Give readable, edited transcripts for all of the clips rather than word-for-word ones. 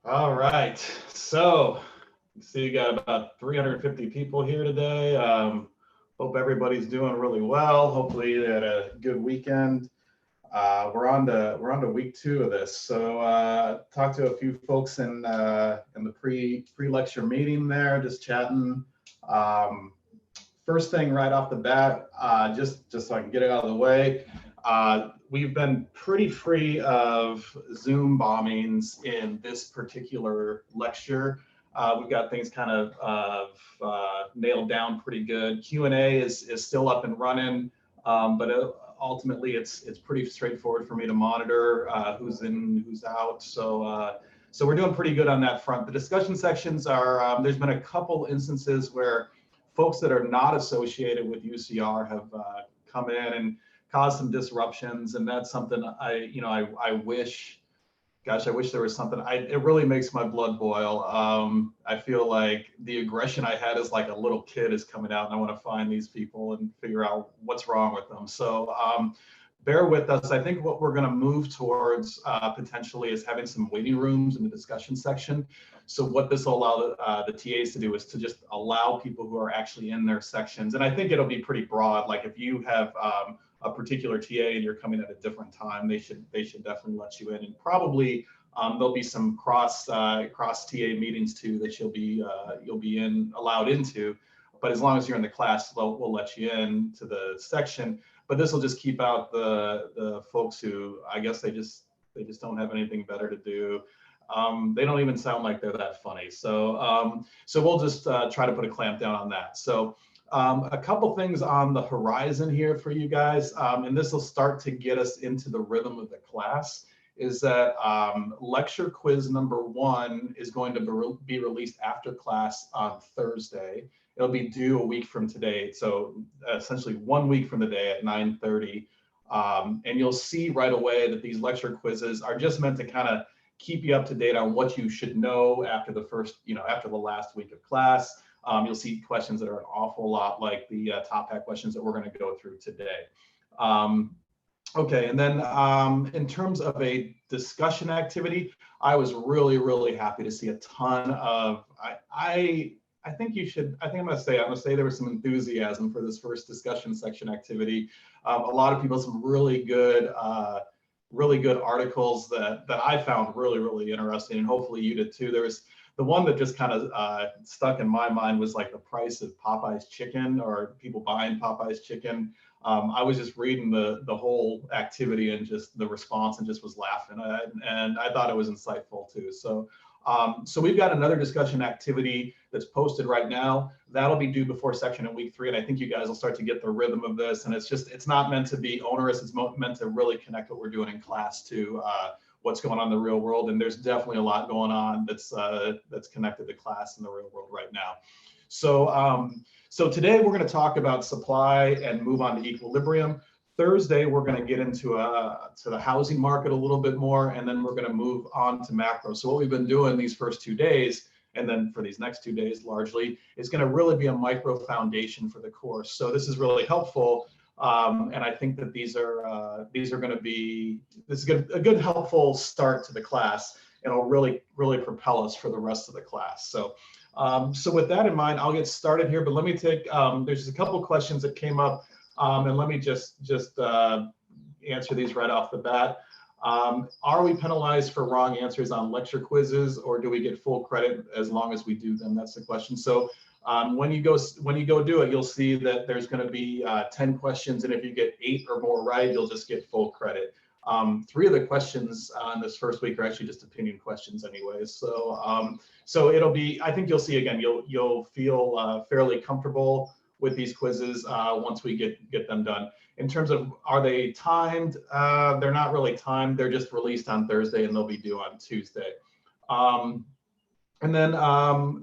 All right. So, you see, you got about 350 people here today. Hope everybody's doing really well. Hopefully, they had a good weekend. We're on to week two of this. So, talked to a few folks in the pre-lecture meeting there, just chatting. Um, First thing right off the bat, just so I can get it out of the way, we've been pretty free of Zoom bombings in this particular lecture. We've got things kind of nailed down pretty good. Q&A is still up and running, but ultimately it's pretty straightforward for me to monitor who's in, who's out. So we're doing pretty good on that front. The discussion sections are, there's been a couple instances where folks that are not associated with UCR have come in and caused some disruptions, and that's something I wish, gosh, I wish there was something. It really makes my blood boil. I feel like the aggression I had as like a little kid is coming out, and I want to find these people and figure out what's wrong with them. So bear with us. I think what we're going to move towards potentially is having some waiting rooms in the discussion section. So what this will allow the TAs to do is to just allow people who are actually in their sections. And I think it'll be pretty broad. Like if you have a particular TA and you're coming at a different time, they should definitely let you in. And probably there'll be some cross TA meetings too that you'll be allowed into. But as long as you're in the class, we'll let you in to the section. But this will just keep out the folks who, I guess they just don't have anything better to do. They don't even sound like they're that funny. So we'll just try to put a clamp down on that. So a couple things on the horizon here for you guys, and this will start to get us into the rhythm of the class, is that lecture quiz number 1 is going to be released after class on Thursday. It'll be due a week from today, so essentially 1 week from today at 9:30. And you'll see right away that these lecture quizzes are just meant to kind of keep you up to date on what you should know after the first, after the last week of class. You'll see questions that are an awful lot like the top hat questions that we're going to go through today. Okay, and then in terms of a discussion activity, I was really happy to see a ton of, I think I'm gonna say there was some enthusiasm for this first discussion section activity. A lot of people, some really good articles that I found really interesting, and hopefully you did too. There was the one that just kind of stuck in my mind was like the price of Popeye's chicken, or people buying Popeye's chicken. I was just reading the whole activity and just the response and just was laughing, and I thought it was insightful too. So we've got another discussion activity that's posted right now. That'll be due before section in week 3, and I think you guys will start to get the rhythm of this. And it's not meant to be onerous. It's meant to really connect what we're doing in class to what's going on in the real world. And there's definitely a lot going on that's connected to class in the real world right now. So today we're going to talk about supply and move on to equilibrium. Thursday, we're going to get into to the housing market a little bit more, and then we're going to move on to macro. So what we've been doing these first 2 days, and then for these next 2 days largely, is going to really be a micro foundation for the course. So this is really helpful, and I think that these are going to be, this is a good helpful start to the class, and it'll really propel us for the rest of the class. So with that in mind, I'll get started here, but let me take, there's just a couple questions that came up. And let me just answer these right off the bat. Are we penalized for wrong answers on lecture quizzes, or do we get full credit as long as we do them? That's the question. So when you go do it, you'll see that there's going to be 10 questions, and if you get 8 or more right, you'll just get full credit. 3 of the questions on this first week are actually just opinion questions anyways. So it'll be, I think you'll see, again, you'll feel fairly comfortable with these quizzes once we get them done. In terms of, are they timed? They're not really timed. They're just released on Thursday, and they'll be due on Tuesday. And then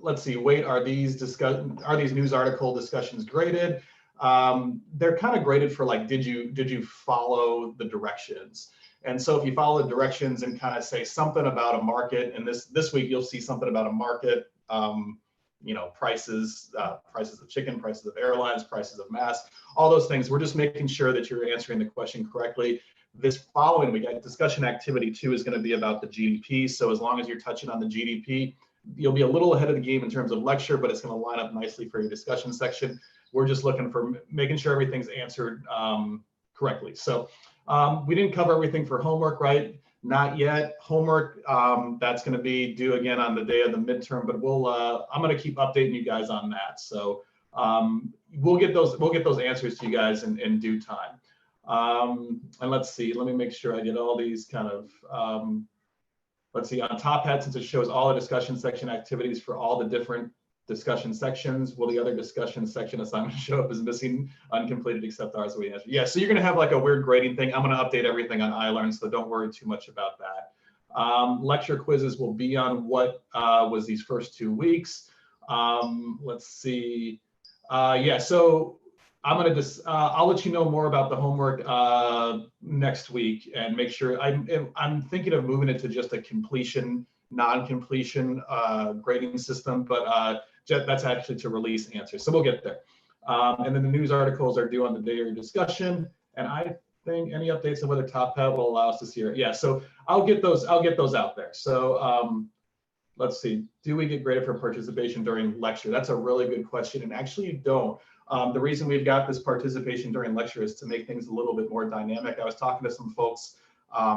let's see. Wait, are these news article discussions graded? They're kind of graded for like, did you follow the directions? And so if you follow the directions and kind of say something about a market, and this week you'll see something about a market. Prices of chicken, prices of airlines, prices of masks, all those things. We're just making sure that you're answering the question correctly. This following week, discussion activity 2 is going to be about the GDP. So as long as you're touching on the GDP, you'll be a little ahead of the game in terms of lecture, but it's going to line up nicely for your discussion section. We're just looking for making sure everything's answered correctly. So we didn't cover everything for homework, right? Not yet. Homework, that's going to be due again on the day of the midterm, but we'll I'm going to keep updating you guys on that. So we'll get those answers to you guys in due time. And let's see, let me make sure I get all these kind of let's see, on Top Hat, since it shows all the discussion section activities for all the different discussion sections, will the other discussion section assignment show up as missing, uncompleted, except ours? We answer. Yeah, so you're going to have like a weird grading thing. I'm going to update everything on iLearn, so don't worry too much about that. Lecture quizzes will be on what was these first 2 weeks. Let's see. Yeah, so I'm going to just, I'll let you know more about the homework next week, and make sure I'm thinking of moving it to just a completion, non-completion grading system, but that's actually to release answers. So we'll get there. And then the news articles are due on the day of your discussion. And I think any updates on whether Top Hat will allow us to see it. Yeah, so I'll get those out there. So let's see, do we get graded for participation during lecture? That's a really good question. And actually you don't. The reason we've got this participation during lecture is to make things a little bit more dynamic. I was talking to some folks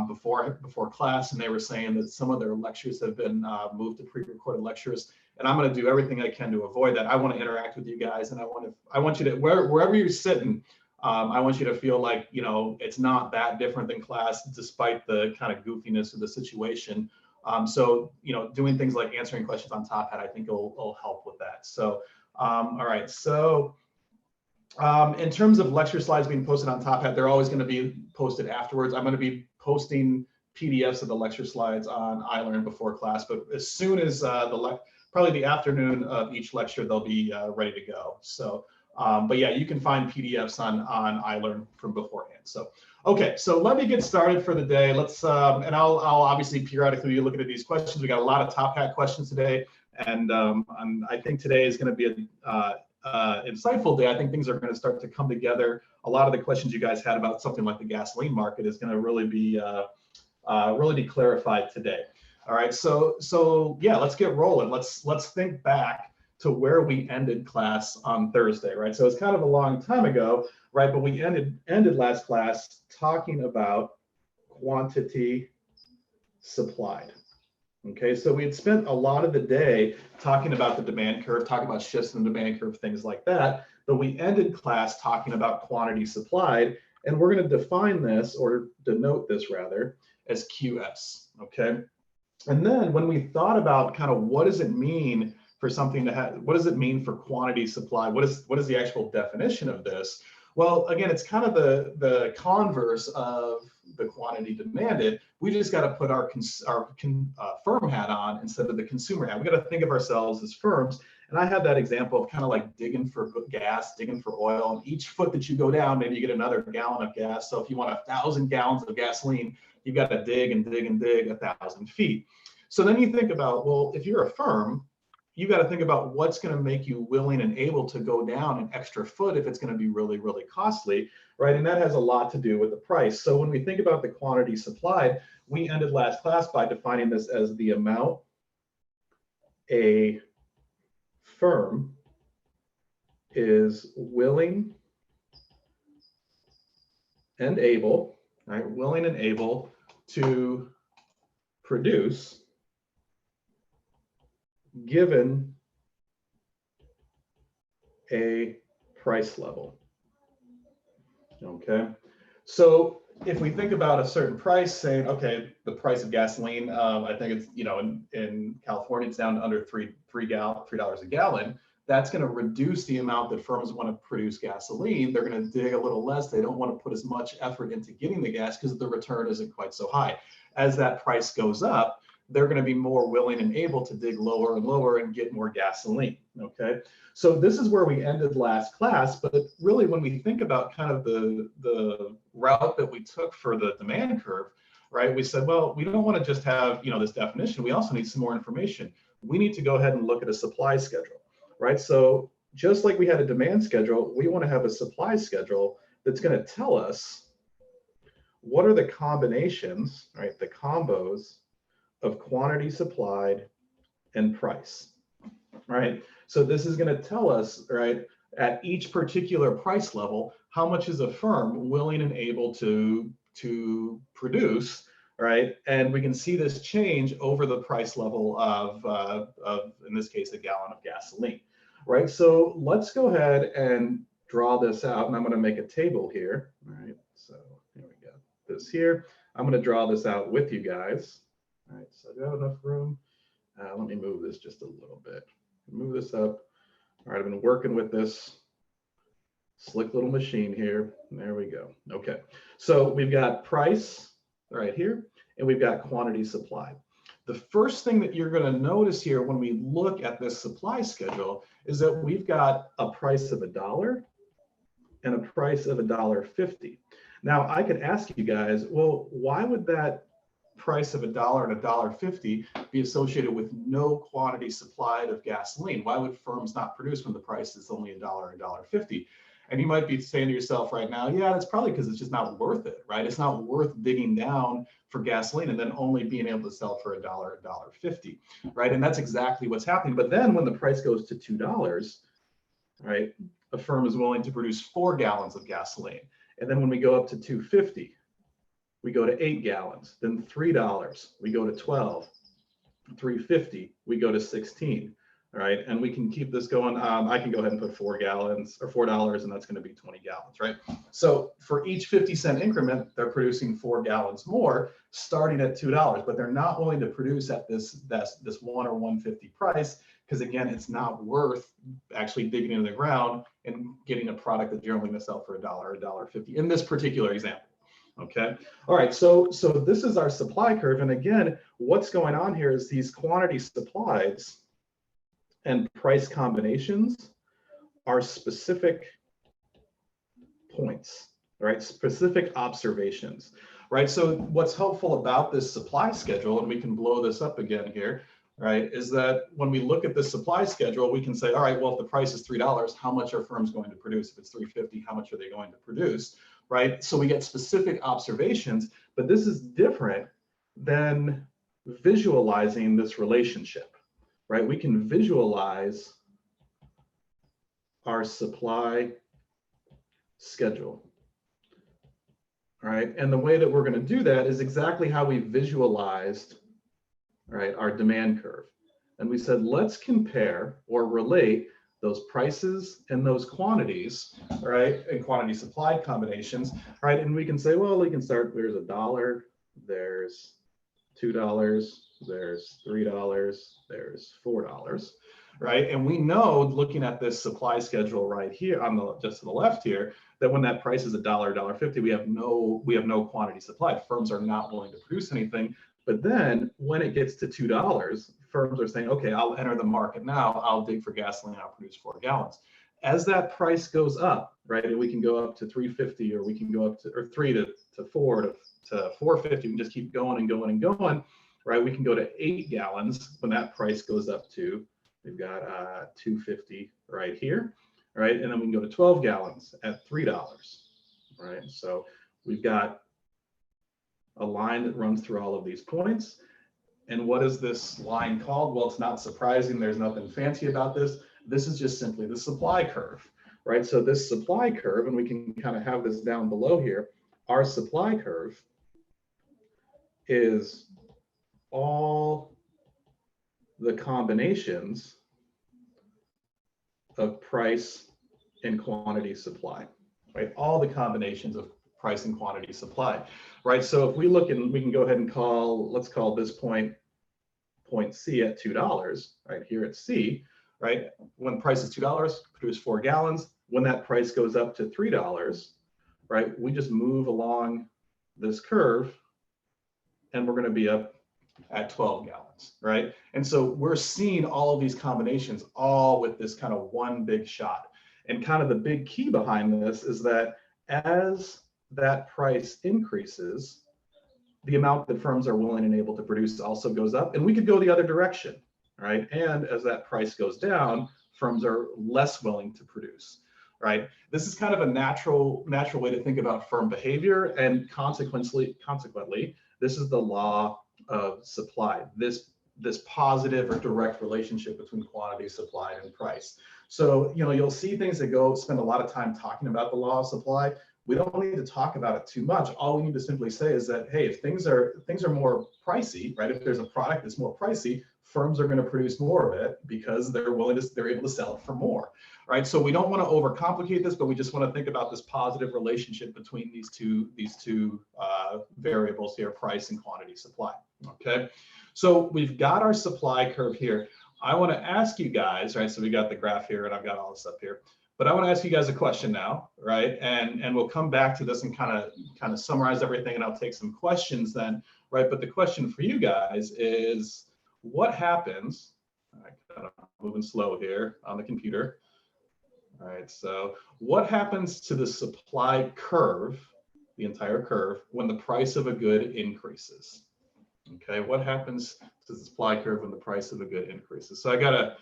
before class, and they were saying that some of their lectures have been moved to pre-recorded lectures, and I'm going to do everything I can to avoid that. I want to interact with you guys, and I want you to, wherever you're sitting, I want you to feel like, you know, it's not that different than class, despite the kind of goofiness of the situation. So, you know, doing things like answering questions on Top Hat, I think will help with that. So, all right, so in terms of lecture slides being posted on Top Hat, they're always going to be posted afterwards. I'm going to be posting PDFs of the lecture slides on iLearn before class, but as soon as probably the afternoon of each lecture, they'll be ready to go. So, but yeah, you can find PDFs on iLearn from beforehand. So, okay, so let me get started for the day. Let's, and I'll obviously periodically be looking at these questions. We got a lot of Top Hat questions today, and I think today is going to be a insightful day. I think things are going to start to come together. A lot of the questions you guys had about something like the gasoline market is going to really be clarified today. All right, so yeah, let's get rolling. Let's think back to where we ended class on Thursday, right? So it's kind of a long time ago, right? But we ended last class talking about quantity supplied. Okay, so we had spent a lot of the day talking about the demand curve, talking about shifts in the demand curve, things like that. But we ended class talking about quantity supplied, and we're going to define this, or denote this rather, as QS. Okay, and then when we thought about kind of what does it mean for something to have, what does it mean for quantity supply? What is the actual definition of this? Well, again, it's kind of the converse of the quantity demanded. We just got to put our firm hat on instead of the consumer hat. We got to think of ourselves as firms. And I had that example of kind of like digging for gas, digging for oil. And each foot that you go down, maybe you get another gallon of gas. So if you want 1,000 gallons of gasoline, you got to dig and dig and dig 1,000 feet. So then you think about, well, if you're a firm, you got to think about what's going to make you willing and able to go down an extra foot if it's going to be really, really costly, right? And that has a lot to do with the price. So when we think about the quantity supplied, we ended last class by defining this as the amount a firm is willing and able, right? Willing and able to produce given a price level. Okay, so if we think about a certain price, saying, okay, the price of gasoline, I think it's, you know, in California, it's down to under $3 a gallon. That's going to reduce the amount that firms want to produce gasoline. They're going to dig a little less. They don't want to put as much effort into getting the gas because the return isn't quite so high. As that price goes up, they're going to be more willing and able to dig lower and lower and get more gasoline. Okay, so this is where we ended last class. But really, when we think about kind of the route that we took for the demand curve, right? We said, well, we don't want to just have, you know, this definition. We also need some more information. We need to go ahead and look at a supply schedule, right? So just like we had a demand schedule, we want to have a supply schedule that's going to tell us what are the combinations, right? The combos of quantity supplied and price, right? So this is going to tell us, right, at each particular price level, how much is a firm willing and able to produce, right? And we can see this change over the price level of in this case, a gallon of gasoline, right? So let's go ahead and draw this out, and I'm going to make a table here, right? So here we go, this here. I'm going to draw this out with you guys. All right, so do I have enough room? Let me move this just a little bit. Move this up. All right, I've been working with this slick little machine here. There we go. Okay, so we've got price right here, and we've got quantity supplied. The first thing that you're going to notice here when we look at this supply schedule is that we've got a price of $1 and a price of $1.50. Now, I could ask you guys, well, why would that price of $1 and $1.50 be associated with no quantity supplied of gasoline? Why would firms not produce when the price is only $1 or $1.50? And you might be saying to yourself right now, yeah, that's probably because it's just not worth it, right? It's not worth digging down for gasoline and then only being able to sell for $1 or $1.50, right? And that's exactly what's happening. But then when the price goes to $2, right, a firm is willing to produce 4 gallons of gasoline. And then when we go up to $2.50, we go to 8 gallons, then $3, we go to 12, $3.50, we go to 16, right? And we can keep this going. I can go ahead and put 4 gallons or $4, and that's going to be 20 gallons, right? So for each 50-cent increment, they're producing 4 gallons more, starting at $2, but they're not willing to produce at this 1 or 150 price, because again, it's not worth actually digging into the ground and getting a product that you're only going to sell for $1 or $1.50 in this particular example. Okay. All right. So this is our supply curve. And again, what's going on here is these quantity supplies and price combinations are specific points, right? Specific observations, right? So what's helpful about this supply schedule, and we can blow this up again here, right, is that when we look at the supply schedule, we can say, all right, well, if the price is $3, how much are firms going to produce? If it's $3.50, how much are they going to produce? Right? So we get specific observations, but this is different than visualizing this relationship, right? We can visualize our supply schedule, right? And the way that we're going to do that is exactly how we visualized, right, our demand curve. And we said, let's compare or relate those prices and those quantities, right, and quantity supply combinations, right? And we can say, well, we can start, there's $1, there's $2, there's $3, there's $4, right? And we know, looking at this supply schedule right here on the just to the left here, that when that price is $1, $1.50, we have no quantity supply. Firms are not willing to produce anything. But then when it gets to $2, firms are saying, okay, I'll enter the market now. I'll dig for gasoline. I'll produce 4 gallons. As that price goes up, right, and we can go up to $3.50, or we can go up to or $3 to $4 to $4.50. We can just keep going and going and going, right? We can go to 8 gallons when that price goes up to, we've got $2.50 right here, right? And then we can go to 12 gallons at $3, right? So we've got a line that runs through all of these points. And what is this line called? Well, it's not surprising. There's nothing fancy about this. This is just simply the supply curve, right? So this supply curve, and we can kind of have this down below here, our supply curve is all the combinations of price and quantity supply, right? All the combinations of price and quantity supply, right? So if we look, and we can go ahead and let's call this point C at $2, right? Here at C, right? When the price is $2, produce 4 gallons. When that price goes up to $3, right? We just move along this curve and we're going to be up at 12 gallons, right? And so we're seeing all of these combinations all with this kind of one big shot. And kind of the big key behind this is that as that price increases, the amount that firms are willing and able to produce also goes up. And we could go the other direction, right? And as that price goes down, firms are less willing to produce, right? This is kind of a natural way to think about firm behavior, and consequently, this is the law of supply. This positive or direct relationship between quantity, supply, and price. So, you'll see things that spend a lot of time talking about the law of supply. We don't need to talk about it too much. All we need to simply say is that, hey, if things are more pricey, right? If there's a product that's more pricey, firms are going to produce more of it because they're able to sell it for more, right? So we don't want to overcomplicate this, but we just want to think about this positive relationship between these two variables here, price and quantity supply. Okay. So we've got our supply curve here. I want to ask you guys, right? So we got the graph here and I've got all this up here, but I want to ask you guys a question now, right? And we'll come back to this and kind of summarize everything, and I'll take some questions then, right? But the question for you guys is, what happens? I kind of moving slow here on the computer. All right. So what happens to the supply curve, the entire curve, when the price of a good increases? Okay, what happens to the supply curve when the price of a good increases? So I got a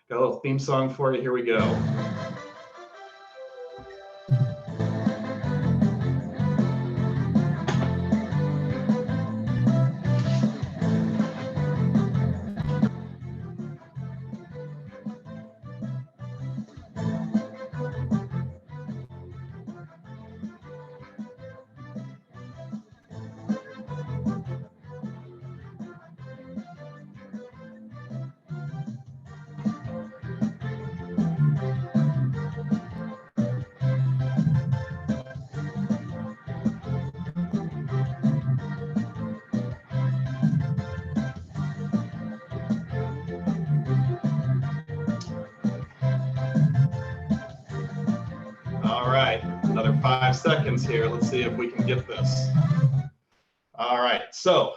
little theme song for you. Here we go. All right, another 5 seconds here. Let's see if we can get this. All right, so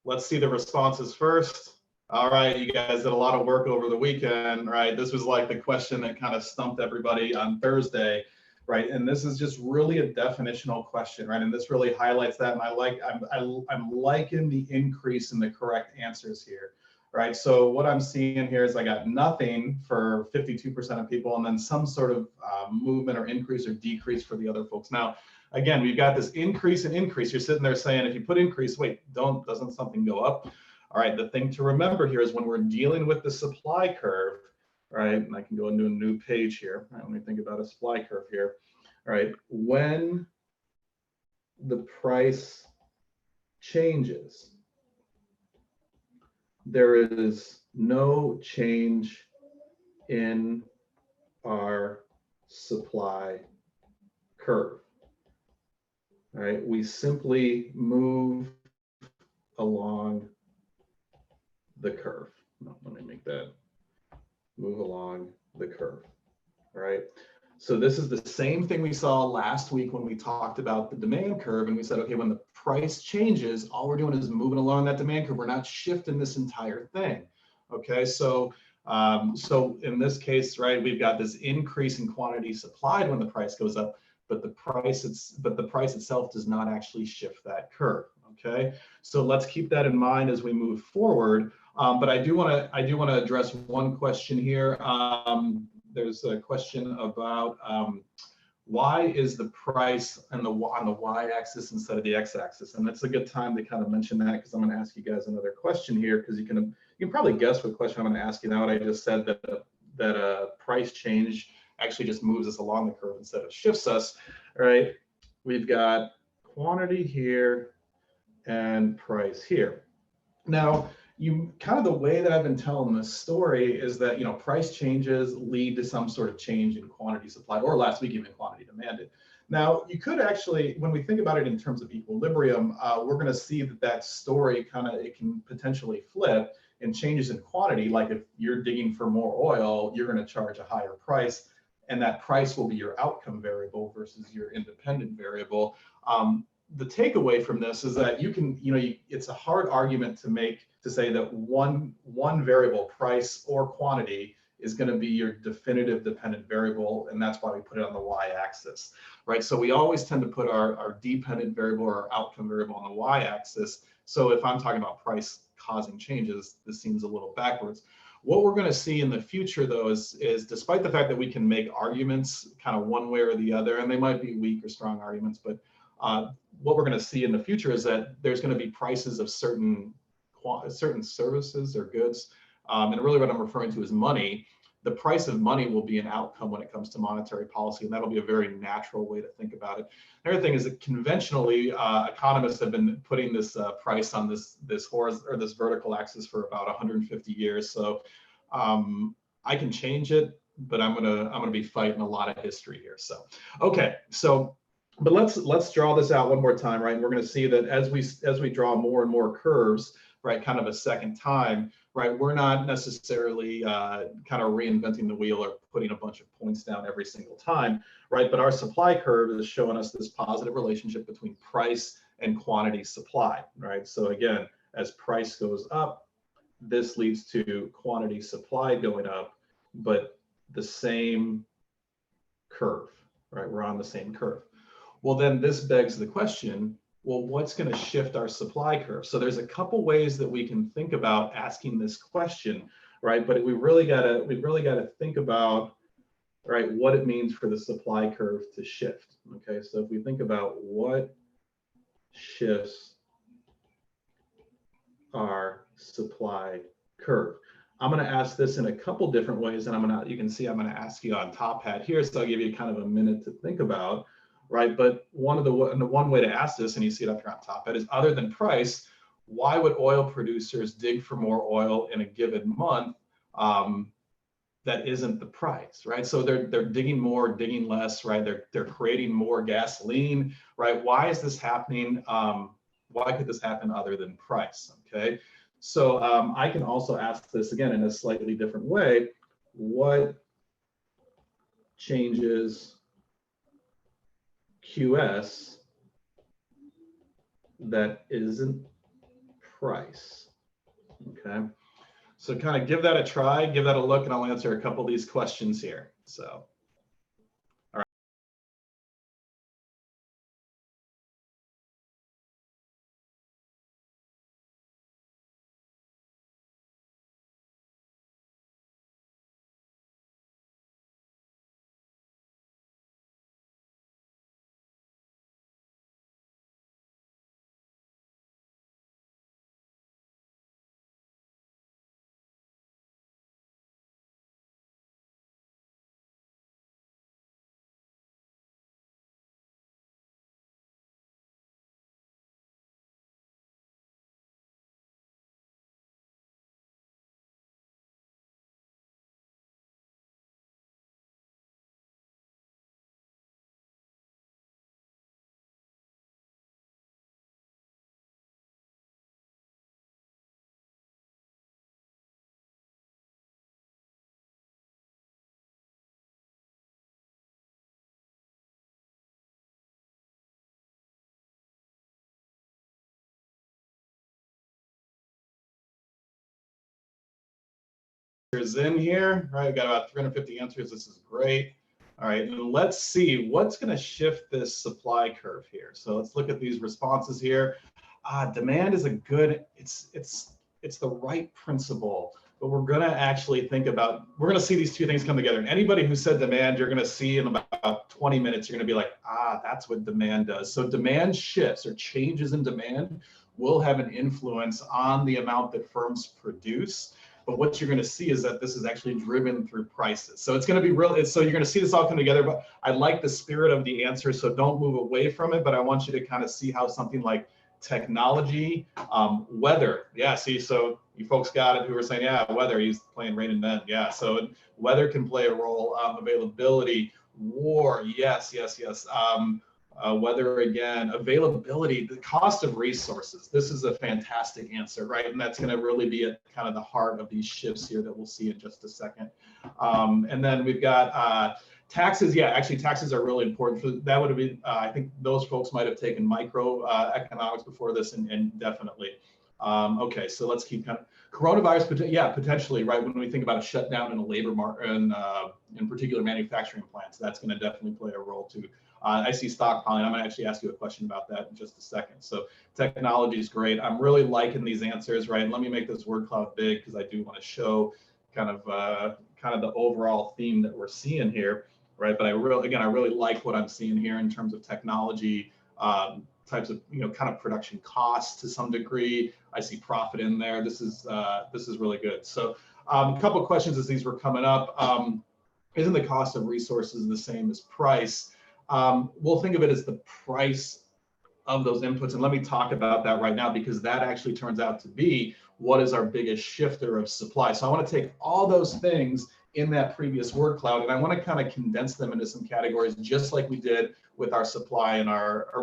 let's see the responses first. All right, you guys did a lot of work over the weekend, right? This was like the question that kind of stumped everybody on Thursday, right? And this is just really a definitional question, right? And this really highlights that. And I'm liking the increase in the correct answers here, right? So what I'm seeing here is I got nothing for 52% of people, and then some sort of movement or increase or decrease for the other folks. Now, again, we've got this increase and increase. You're sitting there saying, if you put increase, wait, doesn't something go up? All right, the thing to remember here is when we're dealing with the supply curve, right, and I can go into a new page here. Right, let me think about a supply curve here. All right, when the price changes, there is no change in our supply curve. All right, we simply move along the curve. No, let me make that move along the curve. All right. So this is the same thing we saw last week when we talked about the demand curve, and we said, okay, when the price changes, all we're doing is moving along that demand curve. We're not shifting this entire thing. Okay, so so in this case, right, we've got this increase in quantity supplied when the price goes up, but the price itself does not actually shift that curve. Okay, so let's keep that in mind as we move forward. But I do want to address one question here. There's a question about why is the price on the y-axis instead of the x-axis, and that's a good time to kind of mention that, because I'm going to ask you guys another question here, because you can probably guess what question I'm going to ask you now. And I just said that a price change actually just moves us along the curve instead of shifts us. All right, we've got quantity here and price here. Now, kind of the way that I've been telling this story is that, price changes lead to some sort of change in quantity supplied, or last week even quantity demanded. Now, you could actually, when we think about it in terms of equilibrium, we're going to see that story it can potentially flip and changes in quantity. Like if you're digging for more oil, you're going to charge a higher price, and that price will be your outcome variable versus your independent variable. The takeaway from this is that it's a hard argument to say that one variable, price or quantity, is going to be your definitive dependent variable, and that's why we put it on the y-axis, right? So we always tend to put our dependent variable or our outcome variable on the y-axis. So if I'm talking about price causing changes, this seems a little backwards. What we're going to see in the future, though, is despite the fact that we can make arguments kind of one way or the other, and they might be weak or strong arguments, but what we're going to see in the future is that there's going to be prices of certain services or goods, and really what I'm referring to is money. The price of money will be an outcome when it comes to monetary policy, and that'll be a very natural way to think about it. Another thing is that conventionally, economists have been putting this price on this vertical axis for about 150 years. So I can change it, but I'm gonna be fighting a lot of history here. So okay, so but let's draw this out one more time, right? And we're going to see that as we draw more and more curves, right, kind of a second time, right, we're not necessarily kind of reinventing the wheel or putting a bunch of points down every single time, right? But our supply curve is showing us this positive relationship between price and quantity supply, right? So again, as price goes up, this leads to quantity supply going up, but the same curve, right? We're on the same curve. Well, then this begs the question, well, what's going to shift our supply curve? So there's a couple ways that we can think about asking this question, right? But we really got to think about, right, what it means for the supply curve to shift. Okay, so if we think about what shifts our supply curve, I'm going to ask this in a couple different ways, and you can see I'm going to ask you on top hat here, so I'll give you kind of a minute to think about. Right, but one way to ask this, and you see it up here on top, that is, other than price, why would oil producers dig for more oil in a given month that isn't the price, right? So they're digging more, digging less, right? They're creating more gasoline, right? Why is this happening? Why could this happen other than price? Okay, so I can also ask this again in a slightly different way. What changes QS that isn't price? Okay, so kind of give that a try, give that a look, and I'll answer a couple of these questions here. So all right. In here, right? We've got about 350 answers. This is great. All right, and let's see what's going to shift this supply curve here. So let's look at these responses here. Demand is a good, it's the right principle, but we're going to actually think about, we're going to see these two things come together. And anybody who said demand, you're going to see in about 20 minutes, you're going to be like, that's what demand does. So demand shifts or changes in demand will have an influence on the amount that firms produce. But what you're going to see is that this is actually driven through prices. So it's going to be real. So you're going to see this all come together. But I like the spirit of the answer, so don't move away from it. But I want you to kind of see how something like technology, weather. Yeah, see, so you folks got it who were saying, yeah, weather, he's playing Rain and Men. Yeah, so weather can play a role. Availability, war, yes. Weather again, availability, the cost of resources. This is a fantastic answer, right? And that's going to really be at kind of the heart of these shifts here that we'll see in just a second. And then we've got taxes. Yeah, actually taxes are really important. For that would have been, I think those folks might have taken microeconomics before this, and definitely. Okay, so let's keep kind of coronavirus. Yeah, potentially, right? When we think about a shutdown in a labor market, in particular manufacturing plants, that's going to definitely play a role too. I see stockpiling. I'm going to actually ask you a question about that in just a second. So technology is great. I'm really liking these answers, right? And let me make this word cloud big because I do want to show kind of the overall theme that we're seeing here, right? But I really like what I'm seeing here in terms of technology, types of, kind of production costs to some degree. I see profit in there. This is really good. So a couple of questions as these were coming up. Isn't the cost of resources the same as price? We'll think of it as the price of those inputs. And let me talk about that right now, because that actually turns out to be what is our biggest shifter of supply. So I want to take all those things in that previous word cloud, and I want to kind of condense them into some categories, just like we did with our supply and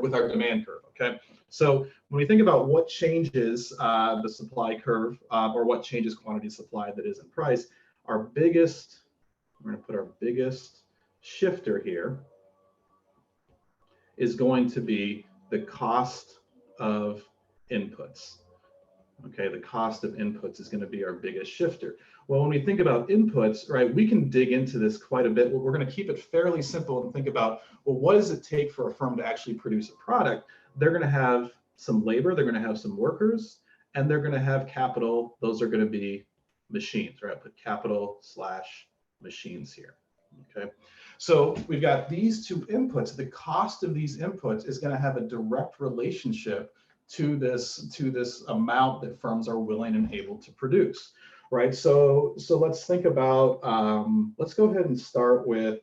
with our demand curve. Okay. So when we think about what changes the supply curve, or what changes quantity supply that isn't price, we're going to put our biggest shifter here is going to be the cost of inputs. Okay, the cost of inputs is going to be our biggest shifter. Well, when we think about inputs, right, we can dig into this quite a bit. Well, we're going to keep it fairly simple and think about, well, what does it take for a firm to actually produce a product? They're going to have some labor, they're going to have some workers, and they're going to have capital. Those are going to be machines, right? Put capital/machines here. Okay, so we've got these two inputs. The cost of these inputs is going to have a direct relationship to this amount that firms are willing and able to produce, right? So let's think about, let's go ahead and start with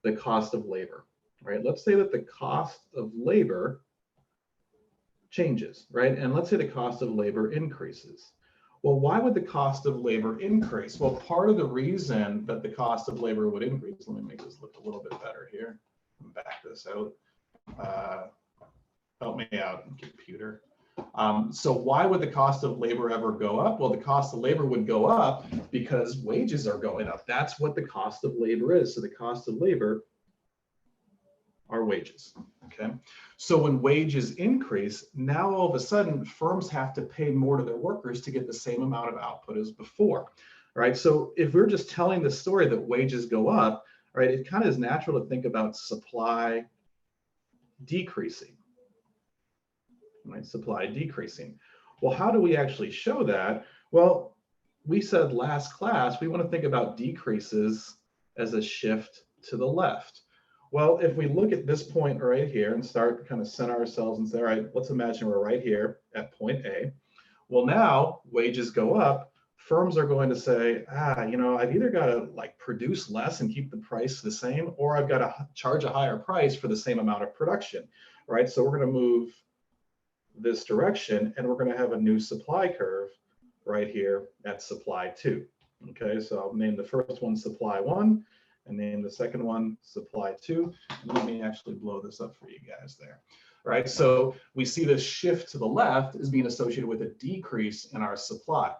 the cost of labor, right? Let's say that the cost of labor changes, right? And let's say the cost of labor increases. Well, why would the cost of labor increase? Well, part of the reason that the cost of labor would increase, let me make this look a little bit better here. Back this out. Help me out, computer. So why would the cost of labor ever go up? Well, the cost of labor would go up because wages are going up. That's what the cost of labor is. So the cost of labor are wages. Okay. So when wages increase, now all of a sudden firms have to pay more to their workers to get the same amount of output as before. Right. So if we're just telling the story that wages go up, right, it kind of is natural to think about supply decreasing. Right, supply decreasing. Well, how do we actually show that? Well, we said last class we want to think about decreases as a shift to the left. Well, if we look at this point right here and start kind of center ourselves and say, all right, let's imagine we're right here at point A. Well, now wages go up. Firms are going to say, I've either got to like produce less and keep the price the same, or I've got to charge a higher price for the same amount of production, right? So we're going to move this direction, and we're going to have a new supply curve right here at supply 2. Okay, so I'll name the first one supply 1 and name the second one supply 2. And let me actually blow this up for you guys there. All right, so we see this shift to the left is being associated with a decrease in our supply.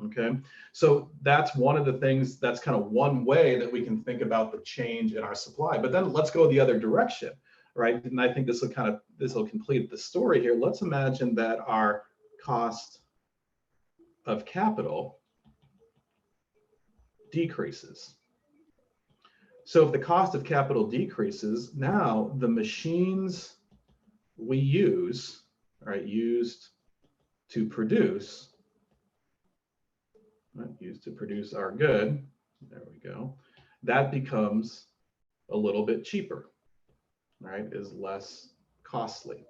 Okay, so that's one of the things, that's kind of one way that we can think about the change in our supply. But then let's go the other direction. Right, and I think this will complete the story here. Let's imagine that our cost of capital decreases. So if the cost of capital decreases, now the machines we use, right, used to produce our good, there we go, that becomes a little bit cheaper. Right, is less costly,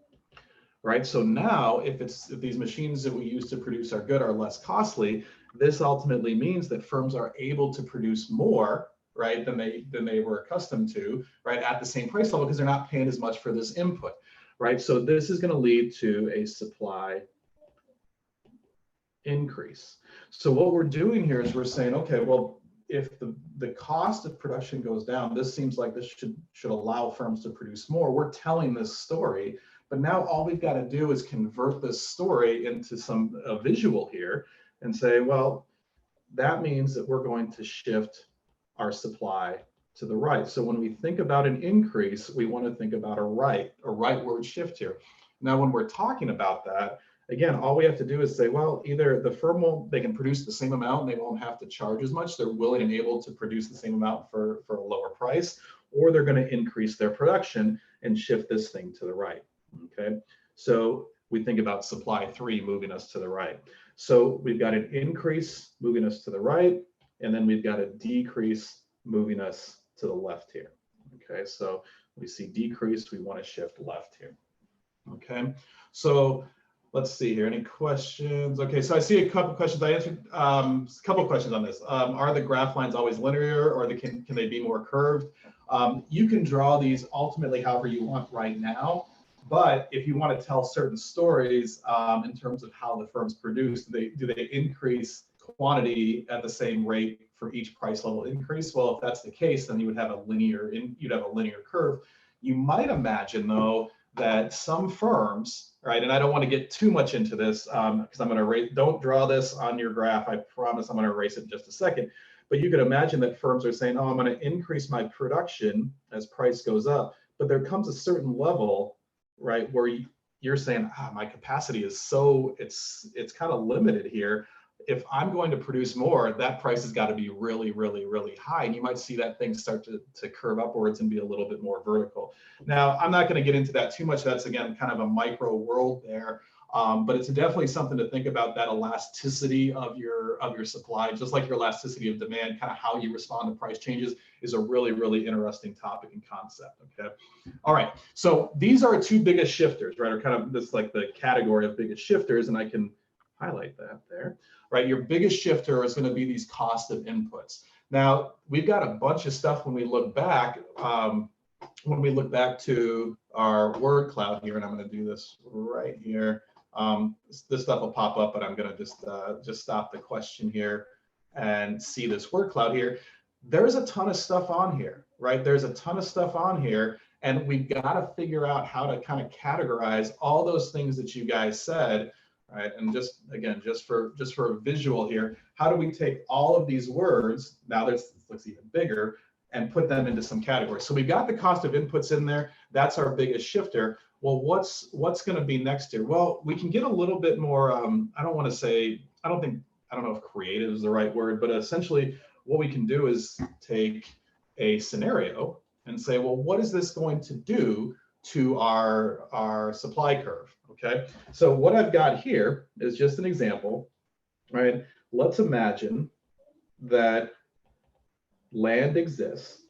right? So now if these machines that we use to produce our good are less costly, this ultimately means that firms are able to produce more, right, than they were accustomed to, right, at the same price level, because they're not paying as much for this input, right? So this is going to lead to a supply increase. So what we're doing here is we're saying, okay, well, if the cost of production goes down, this seems like this should allow firms to produce more. We're telling this story, but now all we've got to do is convert this story into a visual here and say, well, that means that we're going to shift our supply to the right. So when we think about an increase, we want to think about a rightward shift here. Now, when we're talking about that, again, all we have to do is say, well, either the firm they can produce the same amount and they won't have to charge as much. They're willing and able to produce the same amount for a lower price, or they're going to increase their production and shift this thing to the right. Okay, so we think about supply 3 moving us to the right. So we've got an increase moving us to the right, and then we've got a decrease moving us to the left here. Okay, so we see decrease, we want to shift left here. Okay, so let's see here. Any questions? Okay, so I see a couple questions. I answered a couple questions on this. Are the graph lines always linear, or can they be more curved? You can draw these ultimately however you want right now, but if you want to tell certain stories in terms of how the firms produce, do they increase quantity at the same rate for each price level increase? Well, if that's the case, then you would have a linear curve. You might imagine though that some firms, right, and I don't want to get too much into this because I'm going to erase, don't draw this on your graph. I promise I'm going to erase it in just a second. But you could imagine that firms are saying, oh, I'm going to increase my production as price goes up. But there comes a certain level, right, where you're saying, my capacity is so, it's kind of limited here. If I'm going to produce more, that price has got to be really, really, really high. And you might see that thing start to curve upwards and be a little bit more vertical. Now, I'm not going to get into that too much. That's, again, kind of a micro world there. But it's definitely something to think about, that elasticity of your supply, just like your elasticity of demand, kind of how you respond to price changes is a really, really interesting topic and concept, okay? All right, so these are two biggest shifters, right? Or kind of this like the category of biggest shifters, and I can highlight that there, right? Your biggest shifter is going to be these cost of inputs. Now, we've got a bunch of stuff when we look back, to our word cloud here, and I'm going to do this right here. This stuff will pop up, but I'm going to just stop the question here and see this word cloud here. There's a ton of stuff on here, right? There's a ton of stuff on here, and we've got to figure out how to kind of categorize all those things that you guys said, right? And just for a visual here, how do we take all of these words, now this looks even bigger, and put them into some categories? So we've got the cost of inputs in there. That's our biggest shifter. Well, what's going to be next here? Well, we can get a little bit more, I don't know if creative is the right word, but essentially what we can do is take a scenario and say, well, what is this going to do to our supply curve, okay? So what I've got here is just an example, right? Let's imagine that land exists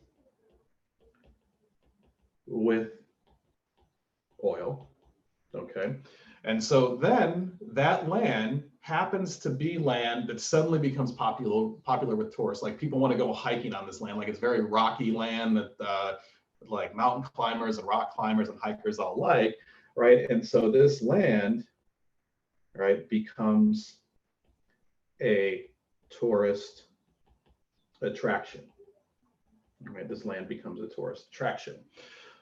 with oil, okay? And so then that land happens to be land that suddenly becomes popular with tourists. Like people want to go hiking on this land. Like it's very rocky land that like mountain climbers and rock climbers and hikers all like, right? And so this land, right, becomes a tourist attraction, right? This land becomes a tourist attraction,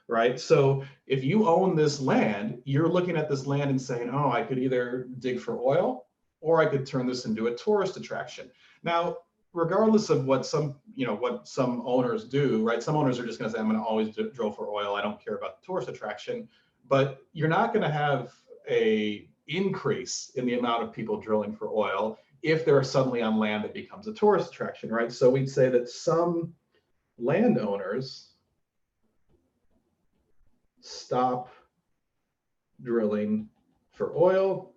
right? So if you own this land, you're looking at this land and saying, oh, I could either dig for oil or I could turn this into a tourist attraction. Now, regardless of what some owners do, right? Some owners are just going to say, I'm going to always drill for oil. I don't care about the tourist attraction. But you're not going to have a increase in the amount of people drilling for oil if they're suddenly on land that becomes a tourist attraction, right? So we'd say that some landowners stop drilling for oil,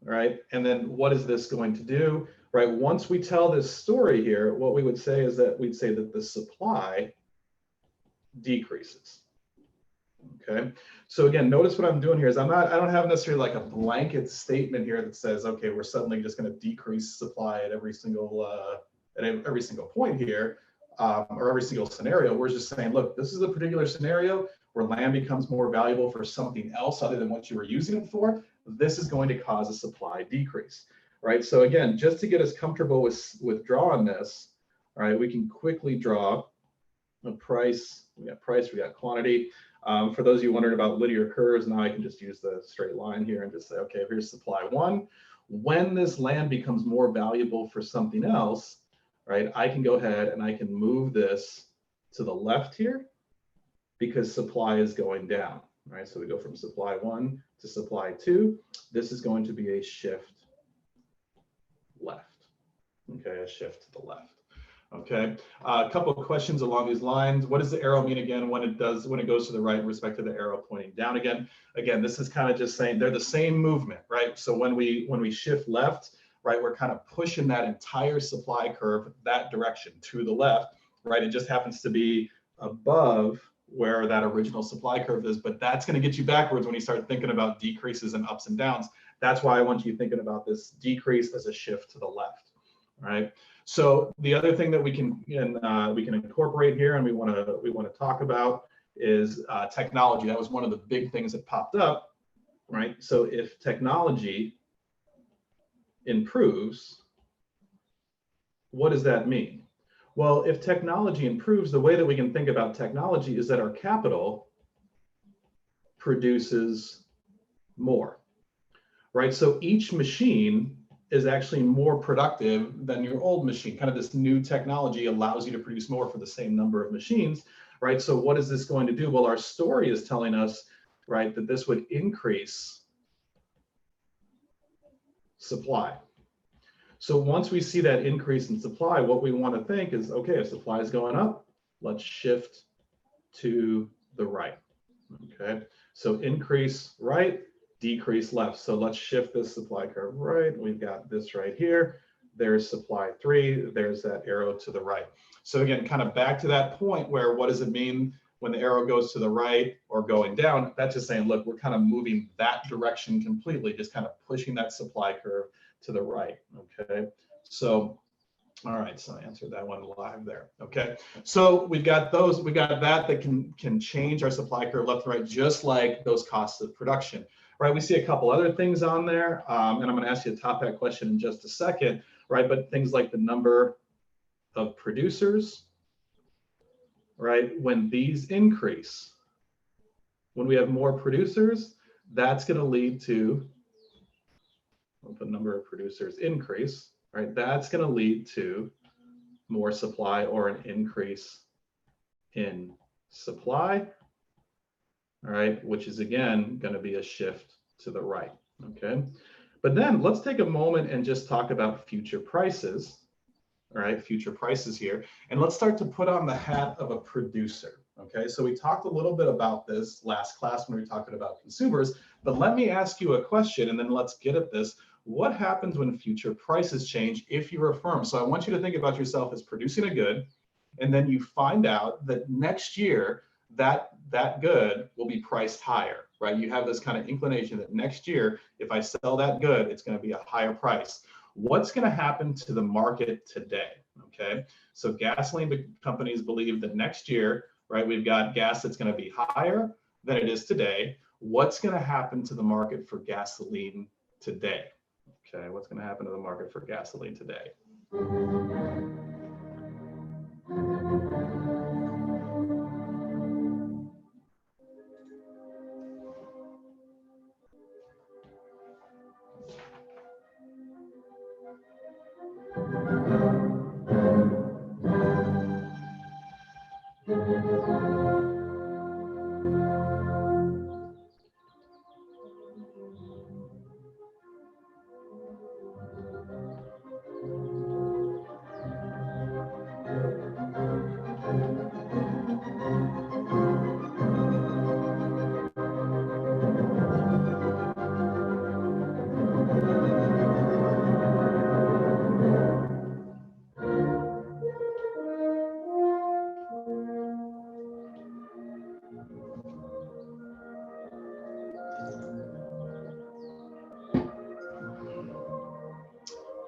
right? And then what is this going to do, right? Once we tell this story here, what we would say is that we'd say that the supply decreases. Okay, so again, notice what I'm doing here is I don't have necessarily like a blanket statement here that says, okay, we're suddenly just going to decrease supply at every single point here, or every single scenario. We're just saying, look, this is a particular scenario where land becomes more valuable for something else other than what you were using it for. This is going to cause a supply decrease, right? So again, just to get us comfortable with drawing this, all right, we can quickly draw a price. We got price, we got quantity. For those of you wondering about linear curves, now I can just use the straight line here and just say, okay, here's supply one. When this land becomes more valuable for something else, right, I can go ahead and I can move this to the left here because supply is going down, right? So we go from supply one to supply two. This is going to be a shift left, okay, a shift to the left. Okay, a couple of questions along these lines. What does the arrow mean again when it goes to the right in respect to the arrow pointing down again? Again, this is kind of just saying they're the same movement, right? So when we shift left, right? We're kind of pushing that entire supply curve that direction to the left, right? It just happens to be above where that original supply curve is, but that's going to get you backwards when you start thinking about decreases and ups and downs. That's why I want you thinking about this decrease as a shift to the left, right? So the other thing that we can incorporate here, and we want to talk about is technology. That was one of the big things that popped up, right? So if technology improves, what does that mean? Well, if technology improves, the way that we can think about technology is that our capital produces more, right? So each machine is actually more productive than your old machine. Kind of this new technology allows you to produce more for the same number of machines, right? So what is this going to do? Well, our story is telling us, right, that this would increase supply. So once we see that increase in supply, what we want to think is, okay, if supply is going up, let's shift to the right, okay? So increase right, decrease left. So let's shift this supply curve right. We've got this right here. There's supply 3, there's that arrow to the right. So again, kind of back to that point where what does it mean when the arrow goes to the right or going down? That's just saying, look, we're kind of moving that direction completely, just kind of pushing that supply curve to the right, okay? So, all right, so I answered that one live there, okay? So we've got those, we got that can change our supply curve left and right, just like those costs of production, right? We see a couple other things on there, and I'm gonna ask you a top hat question in just a second, right? But things like the number of producers, right? When these increase, when we have more producers, that's gonna lead to, if the number of producers increase, right, that's going to lead to more supply or an increase in supply, all right, which is again going to be a shift to the right, okay? But then let's take a moment and just talk about future prices, all right, future prices here, and let's start to put on the hat of a producer, okay? So we talked a little bit about this last class when we were talking about consumers, but let me ask you a question and then let's get at this. What happens when future prices change if you're a firm? So I want you to think about yourself as producing a good, and then you find out that next year that good will be priced higher, right? You have this kind of inclination that next year, if I sell that good, it's going to be a higher price. What's going to happen to the market today, okay? So gasoline companies believe that next year, right, we've got gas that's going to be higher than it is today. What's going to happen to the market for gasoline today? Okay, what's going to happen to the market for gasoline today?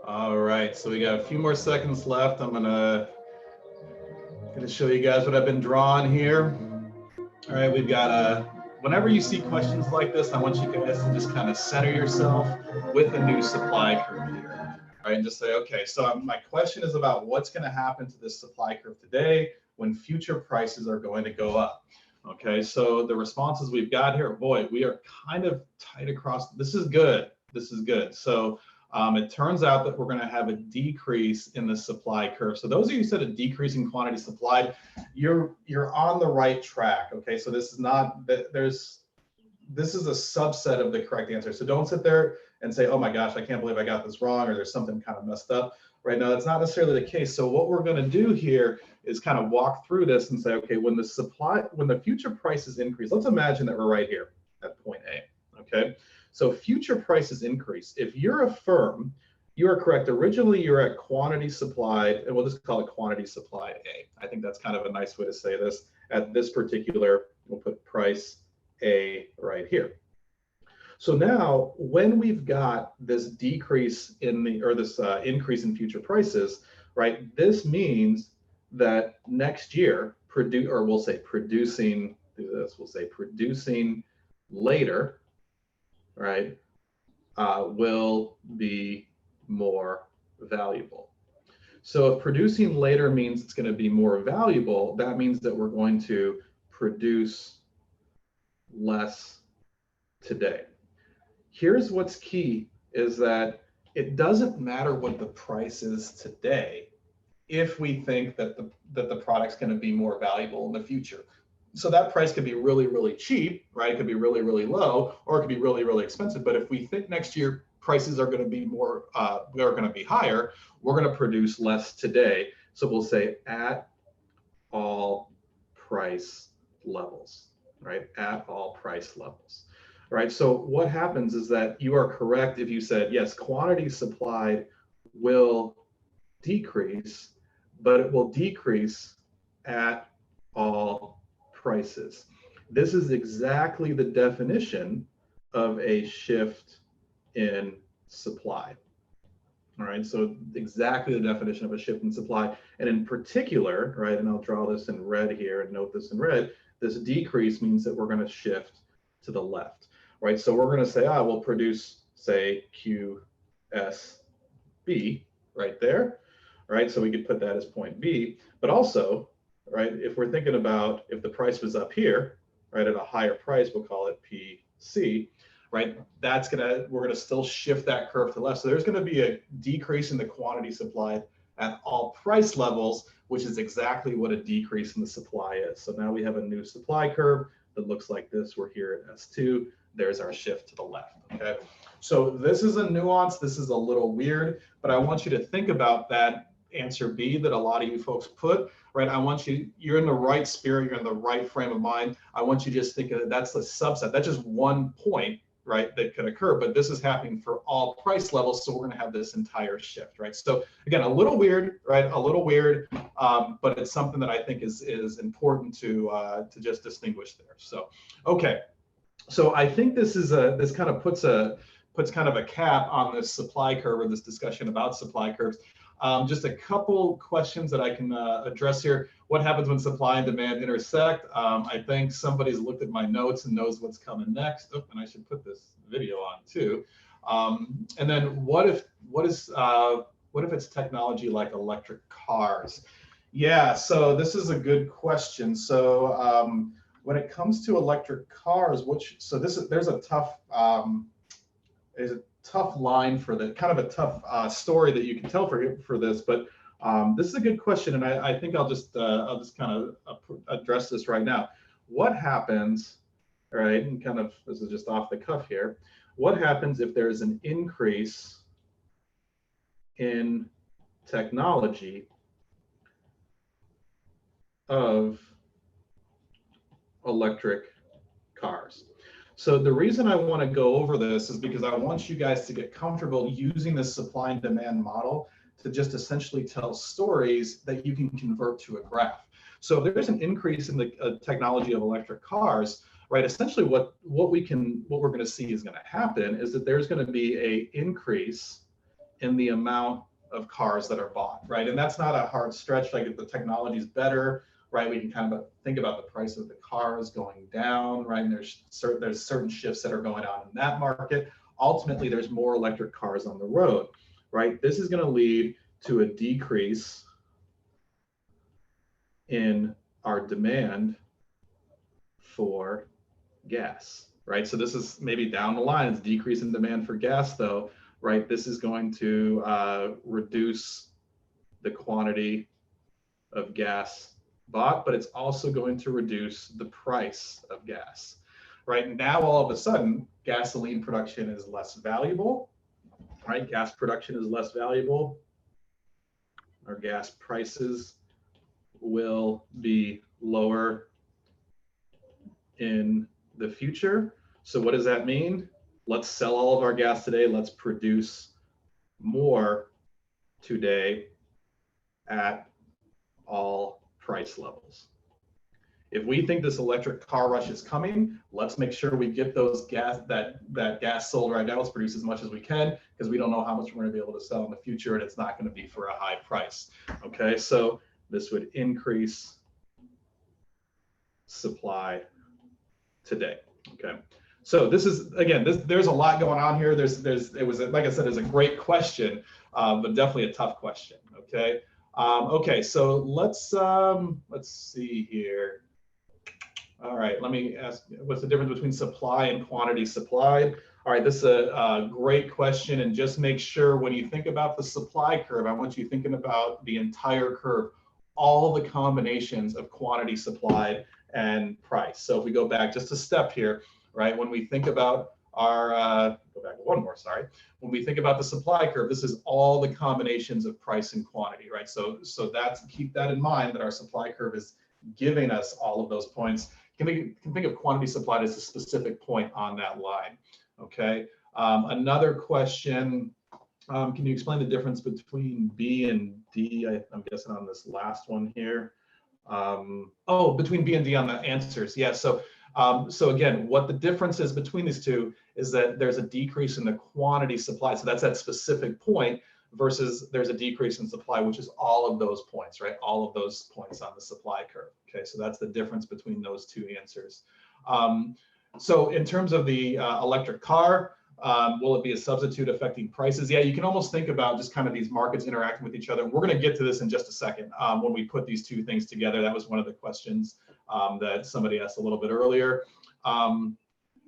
All right, so we got a few more seconds left. I'm gonna show you guys what I've been drawing here. All right, we've got whenever you see questions like this, I want you guys to just kind of center yourself with a new supply curve here. All right, and just say, okay, so my question is about what's going to happen to this supply curve today when future prices are going to go up. Okay, so the responses we've got here, boy, we are kind of tight across. This is good. This is good. So it turns out that we're going to have a decrease in the supply curve. So those of you who said a decrease in quantity supplied, you're on the right track. Okay, so this is not this is a subset of the correct answer. So don't sit there and say, oh my gosh, I can't believe I got this wrong, or there's something kind of messed up. Right now, that's not necessarily the case. So what we're going to do here is kind of walk through this and say, okay, when the future prices increase, let's imagine that we're right here at point A. Okay. So future prices increase. If you're a firm, You are correct. Originally, you're at quantity supplied, and we'll just call it quantity supplied A. I think that's kind of a nice way to say this. At this particular, we'll put price A right here. So now, when we've got this decrease in the, or this increase in future prices, right? This means that next year, we'll say producing, do this, we'll say producing later, right? Will be more valuable. So if producing later means it's going to be more valuable, that means that we're going to produce less today. Here's what's key is that it doesn't matter what the price is today if we think that the product's going to be more valuable in the future. So that price could be really, really cheap, right? It could be really, really low, or it could be really, really expensive. But if we think next year prices are going to be more, are going to be higher, we're going to produce less today. So we'll say at all price levels, right? At all price levels. Right. So what happens is that you are correct if you said, yes, quantity supplied will decrease, but it will decrease at all prices. This is exactly the definition of a shift in supply. All right, so exactly the definition of a shift in supply. And in particular, right, and I'll draw this in red here and note this in red, this decrease means that we're going to shift to the left. Right, so we're going to say, we'll produce, say, QSB right there, right? So we could put that as point B. But also, right, if we're thinking about if the price was up here, right, at a higher price, we'll call it PC, right? We're gonna still shift that curve to the left. So there's going to be a decrease in the quantity supplied at all price levels, which is exactly what a decrease in the supply is. So now we have a new supply curve that looks like this. We're here at S2. There's our shift to the left, okay? So this is a nuance, this is a little weird, but I want you to think about that answer B that a lot of you folks put, right? You're in the right spirit, you're in the right frame of mind. I want you to just think of that's the subset. That's just one point, right, that could occur, but this is happening for all price levels, so we're gonna have this entire shift, right? So again, a little weird, right? A little weird, but it's something that I think is important to just distinguish there. So, okay. So I think this kind of puts kind of a cap on this supply curve or this discussion about supply curves. Just a couple questions that I can address here. What happens when supply and demand intersect? I think somebody's looked at my notes and knows what's coming next. Oh, and I should put this video on too. And then what if it's technology like electric cars? Yeah, so this is a good question. So when it comes to electric cars, there's a tough line for the kind of a tough story that you can tell for this, but this is a good question, and I think I'll just kind of address this right now. What happens, right? And kind of this is just off the cuff here. What happens if there's an increase in technology of electric cars? So the reason I want to go over this is because I want you guys to get comfortable using this supply and demand model to just essentially tell stories that you can convert to a graph. So if there's an increase in the technology of electric cars, right, essentially what we're going to see is going to happen is that there's going to be an increase in the amount of cars that are bought, right? And that's not a hard stretch. Like if the technology is better, right, we can kind of think about the price of the cars going down, right? And there's certain shifts that are going on in that market. Ultimately, there's more electric cars on the road, right? This is going to lead to a decrease in our demand for gas, right? So this is maybe down the line, it's a decrease in demand for gas though, right? This is going to reduce the quantity of gas bought, but it's also going to reduce the price of gas. Right now, all of a sudden, gasoline production is less valuable, right? Gas production is less valuable. Our gas prices will be lower in the future. So what does that mean? Let's sell all of our gas today. Let's produce more today at all price levels. If we think this electric car rush is coming, let's make sure we get those that gas sold right now. Let's produce as much as we can, because we don't know how much we're going to be able to sell in the future, and it's not going to be for a high price. Okay, so this would increase supply today. Okay, so this is, again, there's a lot going on here. It was, like I said, it's a great question, but definitely a tough question. Okay. Okay, so let's see here. All right, let me ask, what's the difference between supply and quantity supplied? All right, this is a great question, and just make sure when you think about the supply curve, I want you thinking about the entire curve, all the combinations of quantity supplied and price. So if we go back just a step here, right, when we think about our, go back one more, sorry. When we think about the supply curve, this is all the combinations of price and quantity, right? So keep that in mind, that our supply curve is giving us all of those points. You can think of quantity supplied as a specific point on that line, okay? Another question, can you explain the difference between B and D? I'm guessing on this last one here. Oh, between B and D on the answers, yeah. So again, what the difference is between these two is that there's a decrease in the quantity supplied. So that's that specific point, versus there's a decrease in supply, which is all of those points, right? All of those points on the supply curve. Okay, so that's the difference between those two answers. So in terms of the electric car, will it be a substitute affecting prices? Yeah, you can almost think about just kind of these markets interacting with each other. We're going to get to this in just a second when we put these two things together. That was one of the questions that somebody asked a little bit earlier.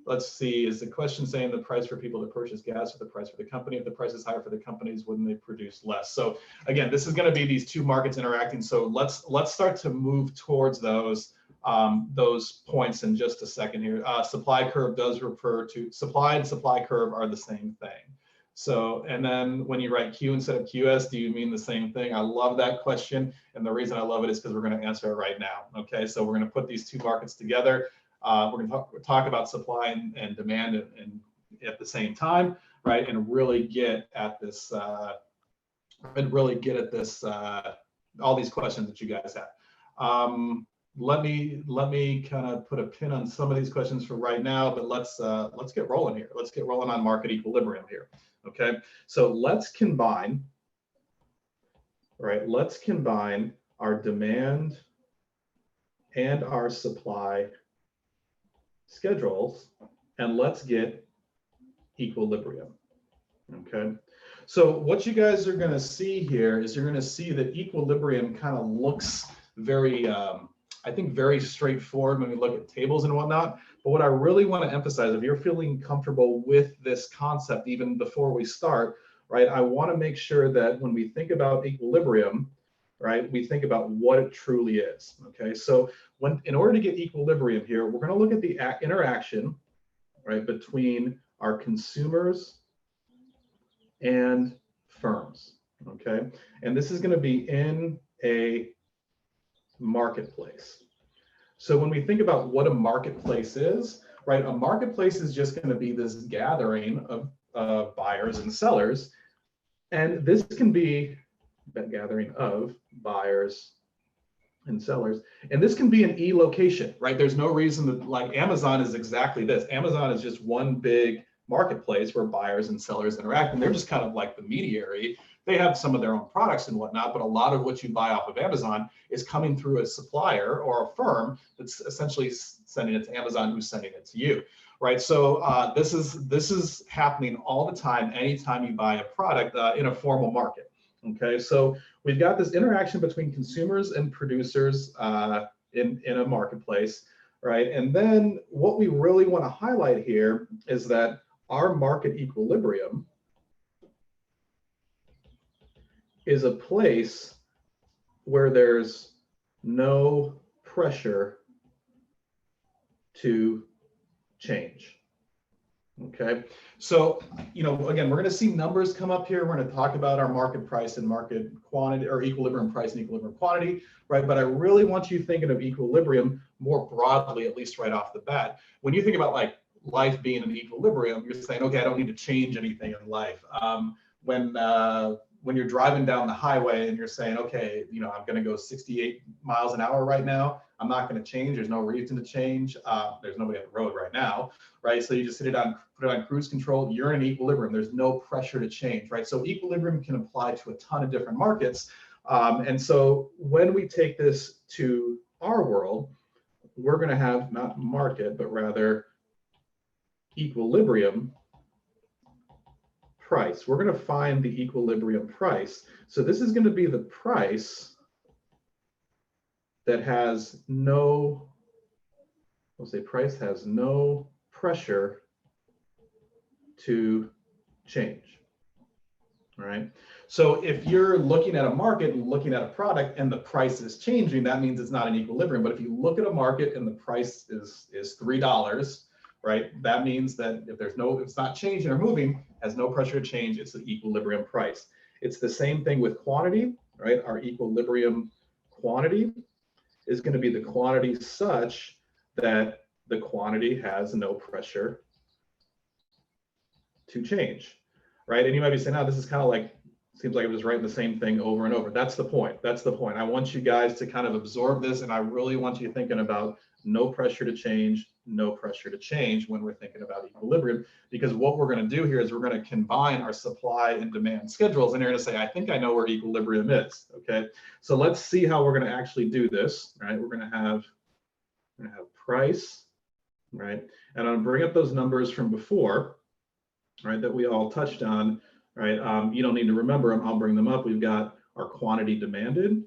Let's see, is the question saying the price for people to purchase gas or the price for the company? If the price is higher for the companies, wouldn't they produce less? So again, this is going to be these two markets interacting. So let's start to move towards those points in just a second here. Supply curve does refer to, supply and supply curve are the same thing. So, and then when you write Q instead of QS, do you mean the same thing? I love that question. And the reason I love it is because we're going to answer it right now. Okay, so we're going to put these two markets together. We're going to talk about supply and demand and at the same time, right? And really get at this, all these questions that you guys have. Let me kind of put a pin on some of these questions for right now, but let's get rolling here. Let's get rolling on market equilibrium here. Okay, so let's combine, right? Let's combine our demand and our supply schedules, and let's get equilibrium. Okay, so what you guys are going to see here is you're going to see that equilibrium kind of looks very, I think, very straightforward when we look at tables and whatnot. But what I really want to emphasize, if you're feeling comfortable with this concept even before we start, right, I want to make sure that when we think about equilibrium, right, we think about what it truly is. Okay, so in order to get equilibrium here, we're going to look at the interaction, right, between our consumers and firms. Okay, and this is going to be in a marketplace. So when we think about what a marketplace is, right, a marketplace is just going to be this gathering of buyers and sellers, and this can be a gathering of buyers and sellers, and this can be an e-location, right? There's no reason that, like, Amazon is exactly this. Amazon is just one big marketplace where buyers and sellers interact, and they're just kind of like the mediary. They have some of their own products and whatnot, but a lot of what you buy off of Amazon is coming through a supplier or a firm that's essentially sending it to Amazon, who's sending it to you, right? So this is happening all the time, anytime you buy a product in a formal market. Okay, so we've got this interaction between consumers and producers in a marketplace, right? And then what we really want to highlight here is that our market equilibrium is a place where there's no pressure to change. Okay, so, you know, again, we're going to see numbers come up here. We're going to talk about our market price and market quantity, or equilibrium price and equilibrium quantity, right? But I really want you thinking of equilibrium more broadly, at least right off the bat. When you think about like life being in equilibrium, you're saying, okay, I don't need to change anything in life. when you're driving down the highway and you're saying, okay, I'm going to go 68 miles an hour right now. I'm not going to change. There's no reason to change. There's nobody on the road right now, right? So you just put it on cruise control. You're in equilibrium. There's no pressure to change, right? So equilibrium can apply to a ton of different markets. And so when we take this to our world, we're going to have not market, but rather equilibrium price. We're going to find the equilibrium price. So this is going to be the price that has no, we'll say price has no pressure to change. All right. So if you're looking at a market and looking at a product and the price is changing, that means it's not in equilibrium. But if you look at a market and the price is $3, right, that means that if it's not changing or moving, has no pressure to change, it's the equilibrium price. It's the same thing with quantity, right? Our equilibrium quantity is going to be the quantity such that the quantity has no pressure to change, right? And you might be saying, oh, this is kind of like, seems like I'm just writing the same thing over and over. That's the point. That's the point. I want you guys to kind of absorb this, and I really want you thinking about no pressure to change, no pressure to change when we're thinking about equilibrium, because what we're going to do here is we're going to combine our supply and demand schedules, and you're going to say, I think I know where equilibrium is. Okay, so let's see how we're going to actually do this. Right, we're going to have price, right, and I'm going to bring up those numbers from before, right, that we all touched on. Right, you don't need to remember them. I'll bring them up. We've got our quantity demanded,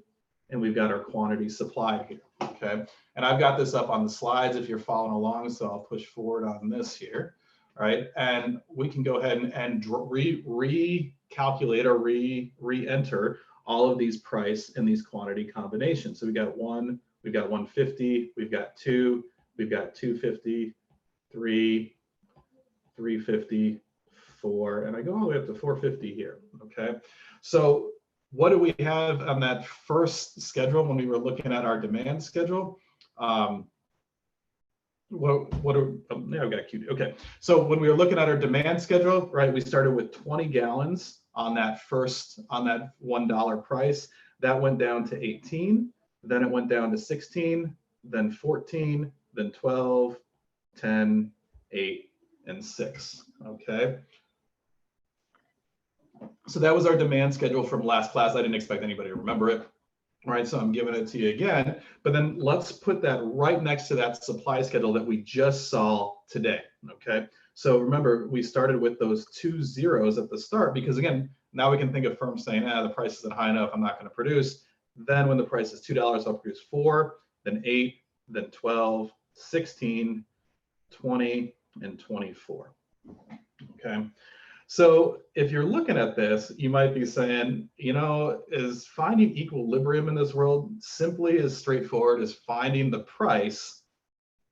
and we've got our quantity supplied here. Okay, and I've got this up on the slides if you're following along, so I'll push forward on this here. Right, and we can go ahead and recalculate or re-enter all of these price and these quantity combinations. So we got 1, we've got 150, we've got 2, we've got 250, 3, 350. And I go all the way up to 450 here. Okay, so what do we have on that first schedule when we were looking at our demand schedule? I've got QD. Okay, so when we were looking at our demand schedule, right, we started with 20 gallons on that $1 price. That went down to 18, then it went down to 16, then 14, then 12, 10, 8, and 6. Okay. So that was our demand schedule from last class. I didn't expect anybody to remember it. All right, so I'm giving it to you again, but then let's put that right next to that supply schedule that we just saw today. Okay, so remember, we started with those 2 zeros at the start, because again, now we can think of firms saying, the price isn't high enough, I'm not going to produce. Then when the price is $2, I'll produce 4, then 8, then 12, 16, 20, and 24. Okay. So if you're looking at this, you might be saying, is finding equilibrium in this world simply as straightforward as finding the price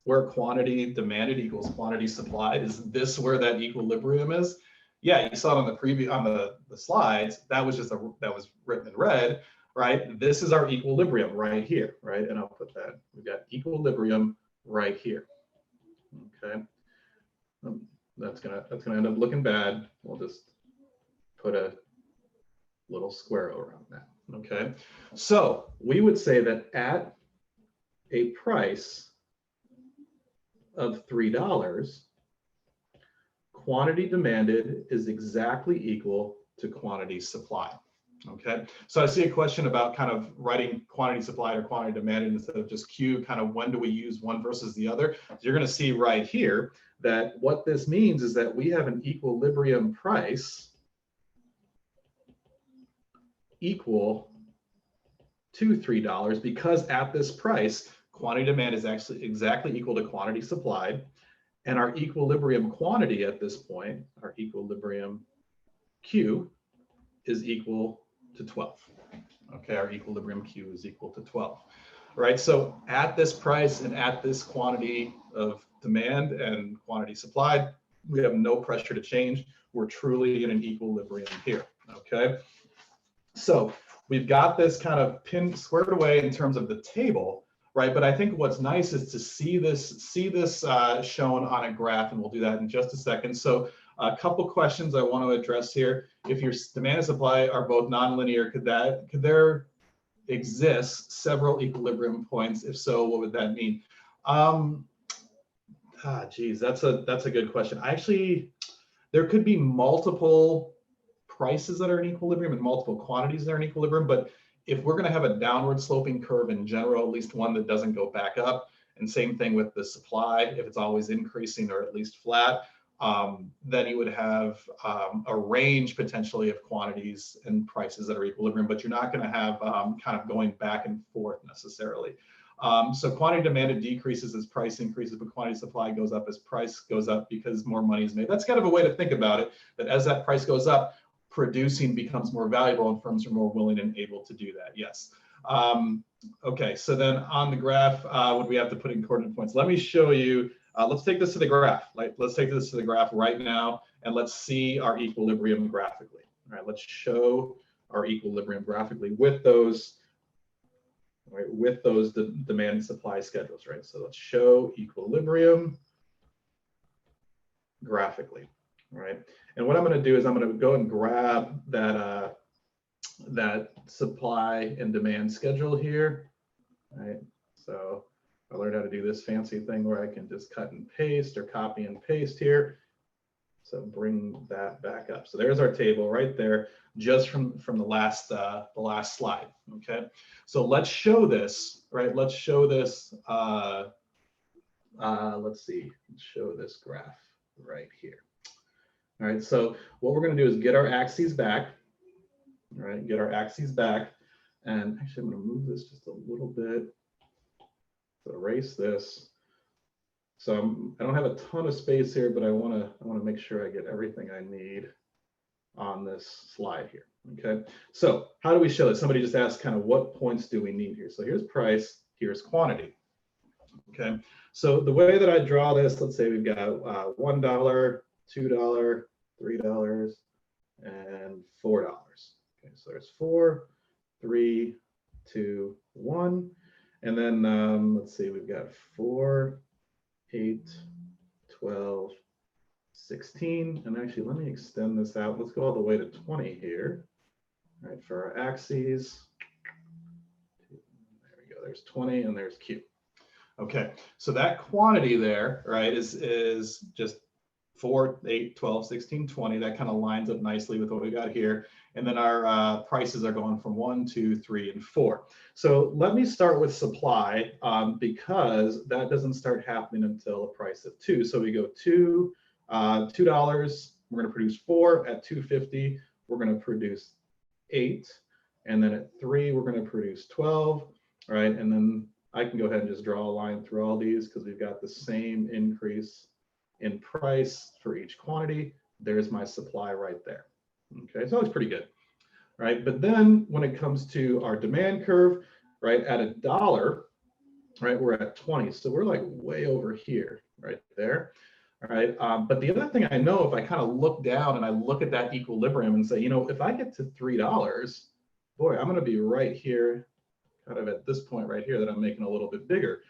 where quantity demanded equals quantity supplied? Is this where that equilibrium is? Yeah, you saw it on the slides. That was that was written in red, right? This is our equilibrium right here, right? And I'll put that. We've got equilibrium right here. Okay. That's gonna end up looking bad. We'll just put a little square around that. Okay, so we would say that at a price of $3, quantity demanded is exactly equal to quantity supplied. Okay, so I see a question about kind of writing quantity supplied or quantity demanded instead of just Q, kind of when do we use one versus the other? So you're going to see right here that what this means is that we have an equilibrium price equal to $3, because at this price, quantity demand is actually exactly equal to quantity supplied, and our equilibrium quantity at this point, our equilibrium Q, is equal to 12. Okay, our equilibrium Q is equal to 12. Right, so at this price and at this quantity of demand and quantity supplied, we have no pressure to change. We're truly in an equilibrium here. Okay, so we've got this kind of squared away in terms of the table, right? But I think what's nice is to see this shown on a graph, and we'll do that in just a second. So A couple questions I want to address here. If your demand and supply are both nonlinear, could there exist several equilibrium points? If so, what would that mean? Geez, that's a good question. There could be multiple prices that are in equilibrium and multiple quantities that are in equilibrium, but if we're going to have a downward sloping curve in general, at least one that doesn't go back up, and same thing with the supply, if it's always increasing or at least flat, then you would have a range potentially of quantities and prices that are equilibrium, but you're not going to have kind of going back and forth necessarily. So quantity demanded decreases as price increases, but quantity supply goes up as price goes up because more money is made. That's kind of a way to think about it, that as that price goes up, producing becomes more valuable and firms are more willing and able to do that, yes. Okay, so then on the graph, would we have to put in coordinate points? Let me show you, let's take this to the graph. Let's take this to the graph right now, and let's see our equilibrium graphically. All right, let's show our equilibrium graphically with those, right, with those demand and supply schedules, right? So let's show equilibrium graphically, right? And what I'm going to do is I'm going to go and grab that that supply and demand schedule here, right? So I learned how to do this fancy thing where I can just cut and paste or copy and paste here. So bring that back up. So there's our table right there, just from the last slide. Okay. So let's show this, right? Let's show this. Let's see. Let's show this graph right here. All right. So what we're going to do is get our axes back. All right. Get our axes back. And actually, I'm going to move this just a little bit. So erase this. So I don't have a ton of space here, but I want to make sure I get everything I need on this slide here. Okay. So how do we show this? Somebody just asked kind of what points do we need here? So here's price, here's quantity. Okay. So the way that I draw this, let's say we've got $1, $2, $3, and $4. Okay. So there's 4, 3, 2, 1. And then let's see, we've got 4, 8, 12, 16. And actually, let me extend this out. Let's go all the way to 20 here. All right, for our axes. There we go. There's 20 and there's Q. Okay, so that quantity there, right, is just 4, 8, 12, 16, 20. That kind of lines up nicely with what we got here. And then our prices are going from 1, 2, 3, and 4. So let me start with supply because that doesn't start happening until a price of 2. So we go $2, we're going to produce 4 at $2.50. We're going to produce 8, and then at 3 we're going to produce 12, right? And then I can go ahead and just draw a line through all these because we've got the same increase in price for each quantity. There's my supply right there. Okay, so it's pretty good, right? But then when it comes to our demand curve, right, at $1, right, we're at 20. So we're like way over here, right there. All right, but the other thing I know, if I kind of look down and I look at that equilibrium and say, you know, if I get to $3, boy, I'm going to be right here, kind of at this point right here that I'm making a little bit bigger.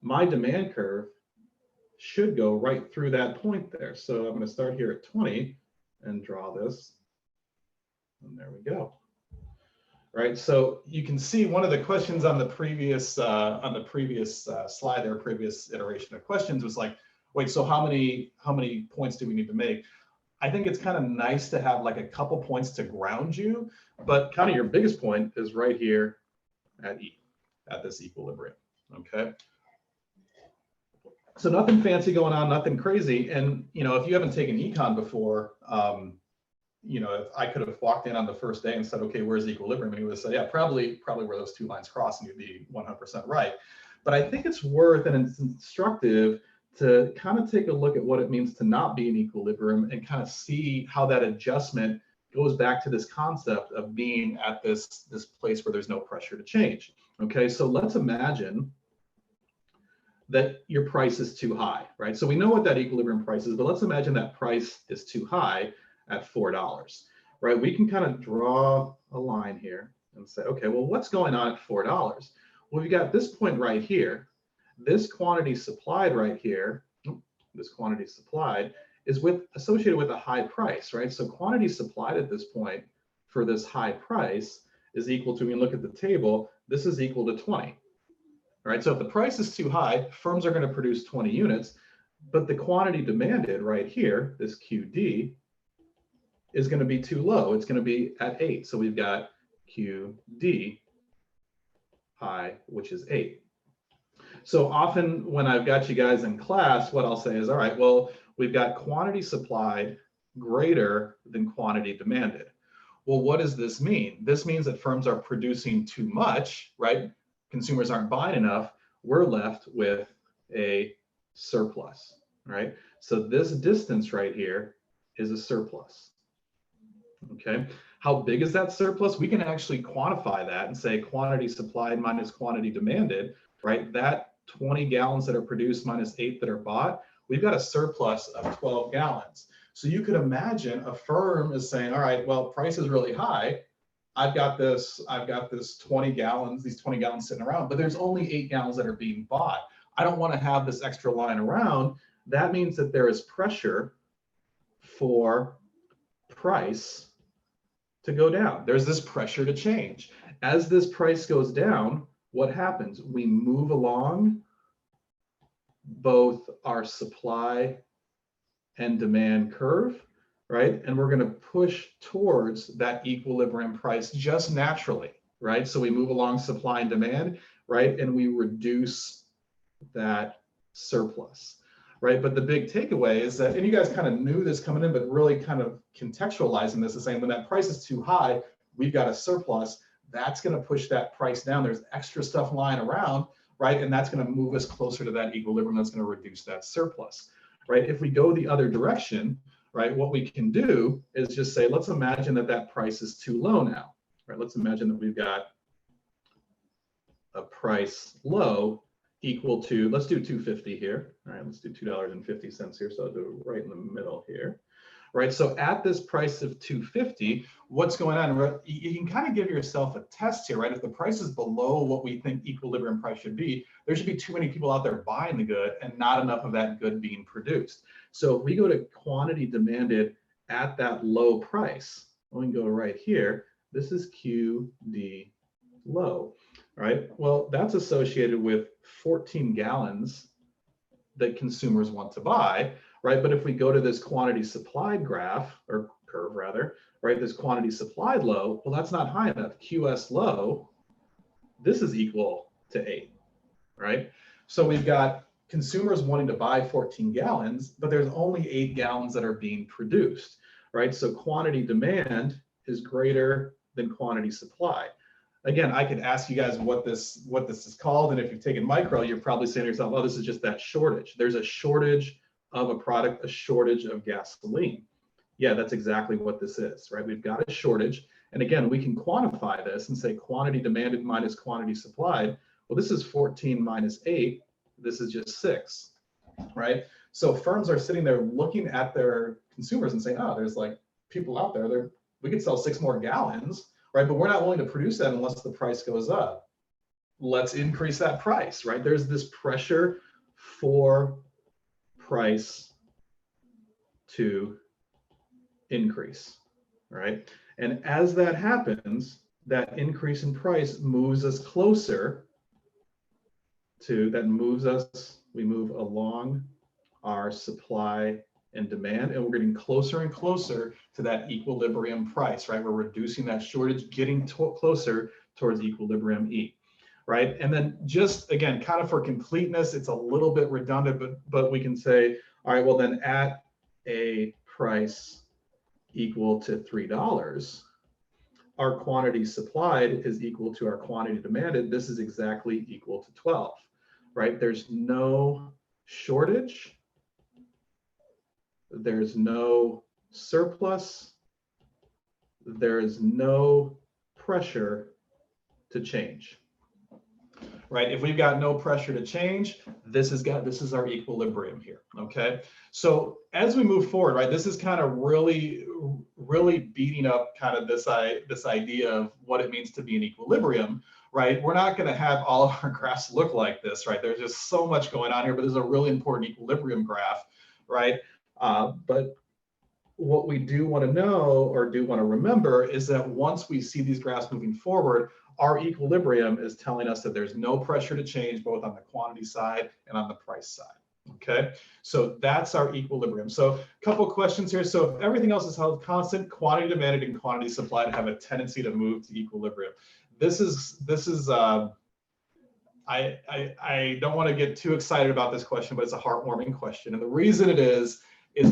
My demand curve should go right through that point there. So I'm going to start here at 20 and draw this. And there we go. Right. So you can see one of the questions on the previous slide there, previous iteration of questions was like, wait, so how many points do we need to make? I think it's kind of nice to have like a couple points to ground you, but kind of your biggest point is right here at E, at this equilibrium. Okay. So nothing fancy going on, nothing crazy. And, you know, if you haven't taken econ before, you know, if I could have walked in on the first day and said, okay, where's the equilibrium? And he would have said, yeah, probably where those two lines cross, and you'd be 100% right. But I think it's worth and it's instructive to kind of take a look at what it means to not be in equilibrium and kind of see how that adjustment goes back to this concept of being at this place where there's no pressure to change. Okay, so let's imagine that your price is too high, right? So we know what that equilibrium price is, but let's imagine that price is too high at $4, right? We can kind of draw a line here and say, okay, well, what's going on at $4? Well, we got this point right here, this quantity supplied right here, this quantity supplied, is associated with a high price, right? So quantity supplied at this point for this high price is equal to, when you look at the table, this is equal to 20, right? So if the price is too high, firms are going to produce 20 units, but the quantity demanded right here, this QD, is going to be too low. It's going to be at 8. So we've got QD high, which is 8. So often when I've got you guys in class, what I'll say is, all right, well, we've got quantity supplied greater than quantity demanded. Well, what does this mean? This means that firms are producing too much, right? Consumers aren't buying enough. We're left with a surplus, right? So this distance right here is a surplus, okay? How big is that surplus? We can actually quantify that and say quantity supplied minus quantity demanded, right? That 20 gallons that are produced minus 8 that are bought, we've got a surplus of 12 gallons. So you could imagine a firm is saying, all right, well, price is really high. I've got this 20 gallons, these 20 gallons sitting around, but there's only 8 gallons that are being bought. I don't want to have this extra line around. That means that there is pressure for price to go down. There's this pressure to change. As this price goes down, what happens? We move along both our supply and demand curve, right? And we're going to push towards that equilibrium price just naturally, right? So we move along supply and demand, right? And we reduce that surplus, right? But the big takeaway is that, and you guys kind of knew this coming in, but really kind of contextualizing this is saying when that price is too high, we've got a surplus, that's going to push that price down. There's extra stuff lying around, right? And that's going to move us closer to that equilibrium. That's going to reduce that surplus, right? If we go the other direction, right, what we can do is just say, let's imagine that that price is too low now, right? Let's imagine that we've got a price low equal to, let's do $2.50 here. All right, let's do $2.50 here. So I'll do it right in the middle here, right? So at this price of $2.50, what's going on? You can kind of give yourself a test here, right? If the price is below what we think equilibrium price should be, there should be too many people out there buying the good and not enough of that good being produced. So if we go to quantity demanded at that low price, we can go right here. This is QD low, right? Well, that's associated with 14 gallons that consumers want to buy, right? But if we go to this quantity supplied graph, or curve rather, right, this quantity supplied low, well, that's not high enough. QS low, this is equal to 8, right? So we've got consumers wanting to buy 14 gallons, but there's only 8 gallons that are being produced, right? So quantity demand is greater than quantity supply. Again, I could ask you guys what this is called, and if you've taken micro, you're probably saying to yourself, oh, this is just that shortage. There's a shortage of a product, a shortage of gasoline. Yeah, that's exactly what this is, right? We've got a shortage. And again, we can quantify this and say quantity demanded minus quantity supplied. Well, this is 14 minus 8. This is just 6, right? So firms are sitting there looking at their consumers and saying, oh, there's like people out there, we could sell 6 more gallons, right? But we're not willing to produce that unless the price goes up. Let's increase that price, right? There's this pressure for price to increase, right? And as that happens, that increase in price moves us closer to, we move along our supply and demand, and we're getting closer and closer to that equilibrium price, right? We're reducing that shortage, getting closer towards equilibrium E, right? And then just, again, kind of for completeness, it's a little bit redundant, but we can say, all right, well then at a price equal to $3, our quantity supplied is equal to our quantity demanded. This is exactly equal to 12, right? There's no shortage. There's no surplus. There is no pressure to change, right? If we've got no pressure to change, this is our equilibrium here, okay? So as we move forward, right, this is kind of really beating up kind of this idea of what it means to be in equilibrium, right? We're not going to have all of our graphs look like this, right? There's just so much going on here, but this is a really important equilibrium graph, right? But what we do want to know or do want to remember is that once we see these graphs moving forward, our equilibrium is telling us that there's no pressure to change both on the quantity side and on the price side. Okay, so that's our equilibrium. So a couple of questions here. So if everything else is held constant, quantity demanded and quantity supplied have a tendency to move to equilibrium. I don't want to get too excited about this question, but it's a heartwarming question. And the reason it is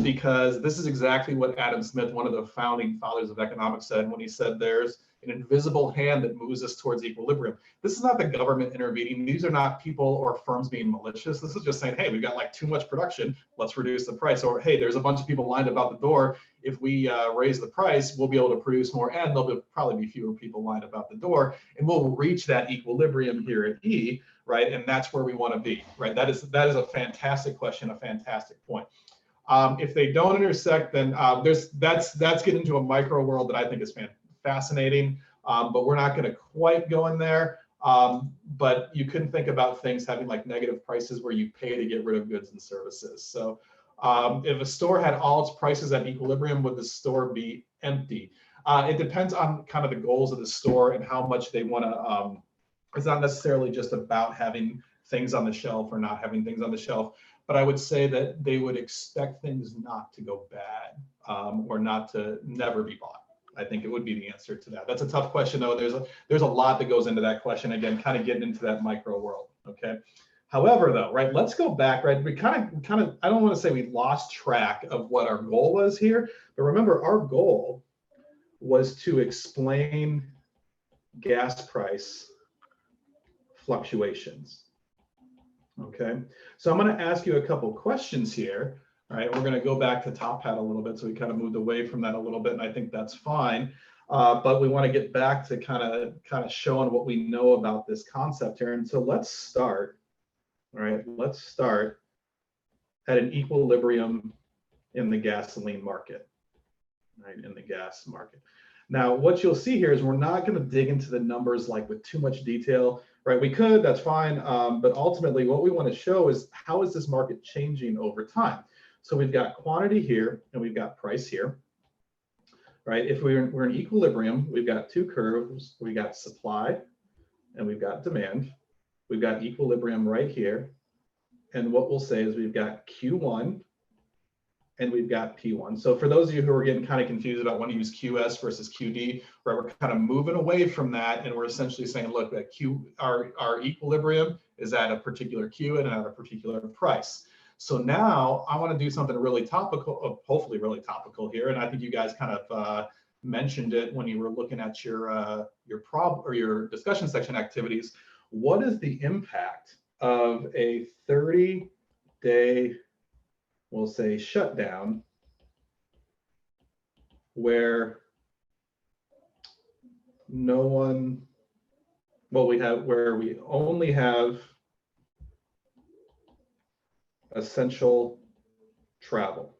because this is exactly what Adam Smith, one of the founding fathers of economics, said when he said there's an invisible hand that moves us towards equilibrium. This is not the government intervening. These are not people or firms being malicious. This is just saying, hey, we've got like too much production. Let's reduce the price. Or, hey, there's a bunch of people lined about the door. If we raise the price, we'll be able to produce more and there'll probably be fewer people lined about the door. And we'll reach that equilibrium here at E, right? And that's where we want to be, right? That is a fantastic question, a fantastic point. If they don't intersect, then that's getting into a micro world that I think is fascinating, but we're not going to quite go in there. But you can think about things having like negative prices where you pay to get rid of goods and services. So if a store had all its prices at equilibrium, would the store be empty? It depends on kind of the goals of the store and how much they want to. It's not necessarily just about having things on the shelf or not having things on the shelf, but I would say that they would expect things not to go bad or never be bought. I think it would be the answer to that. That's a tough question though. There's a lot that goes into that question. Again, kind of getting into that micro world. Okay. However, though, right, let's go back, right? We kind of, I don't want to say we lost track of what our goal was here, but remember our goal was to explain gas price fluctuations. Okay, so I'm going to ask you a couple questions here. All right, we're going to go back to Top Hat a little bit, so we kind of moved away from that a little bit, and I think that's fine. But we want to get back to kind of showing what we know about this concept here. And so let's start. All right, let's start at an equilibrium in the gasoline market. Right, in the gas market. Now, what you'll see here is we're not going to dig into the numbers like with too much detail. Right, we could, that's fine, but ultimately what we want to show is how is this market changing over time. So we've got quantity here and we've got price here, right? If we're in equilibrium, we've got two curves. We got supply and we've got demand. We've got equilibrium right here. And what we'll say is we've got Q1 and we've got P1. So for those of you who are getting kind of confused about when to use QS versus QD, right, we're kind of moving away from that, and we're essentially saying, look, that our equilibrium is at a particular Q and at a particular price. So now I want to do something really topical, hopefully really topical here, and I think you guys kind of mentioned it when you were looking at your discussion section activities. What is the impact of a 30-day, we'll say, shutdown where where we only have essential travel?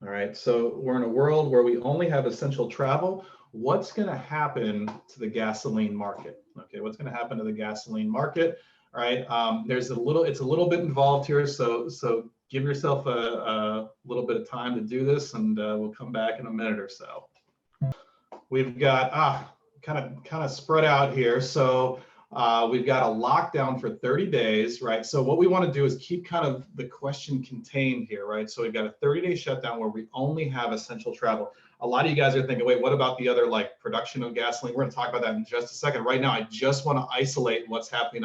All right, so we're in a world where we only have essential travel. What's going to happen to the gasoline market? Okay, what's going to happen to the gasoline market? All right, it's a little bit involved here, so give yourself a little bit of time to do this, and we'll come back in a minute or so. We've got kind of spread out here. So we've got a lockdown for 30 days, right? So what we want to do is keep kind of the question contained here, right? So we've got a 30-day shutdown where we only have essential travel. A lot of you guys are thinking, wait, what about the other like production of gasoline? We're going to talk about that in just a second. Right now, I just want to isolate what's happening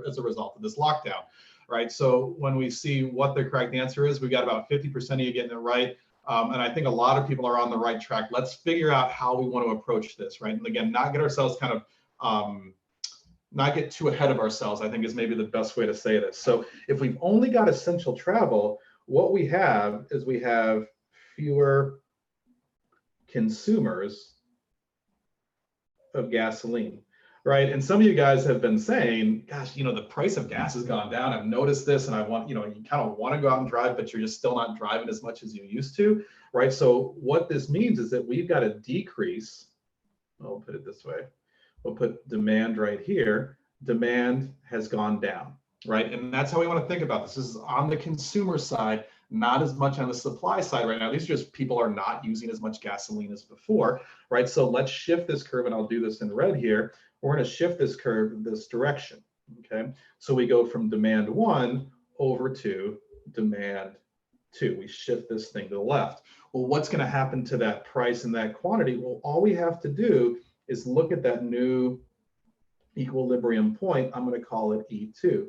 as a result of this lockdown. Right, so when we see what the correct answer is, we got about 50% of you getting it right, and I think a lot of people are on the right track. Let's figure out how we want to approach this, right? And again, not get ourselves kind of, not get too ahead of ourselves, I think is maybe the best way to say this. So if we've only got essential travel, what we have is we have fewer consumers of gasoline. Right, and some of you guys have been saying, gosh, the price of gas has gone down. I've noticed this, and I want, you kind of want to go out and drive, but you're just still not driving as much as you used to, right? So what this means is that we've got a decrease. I'll put it this way. We'll put demand right here. Demand has gone down, right? And that's how we want to think about this. This is on the consumer side. not as much on the supply side right now. These are just people are not using as much gasoline as before, right? So let's shift this curve, and I'll do this in red here. We're going to shift this curve in this direction, okay? So we go from demand 1 over to demand 2. We shift this thing to the left. Well, what's going to happen to that price and that quantity? Well, all we have to do is look at that new equilibrium point. I'm going to call it E2.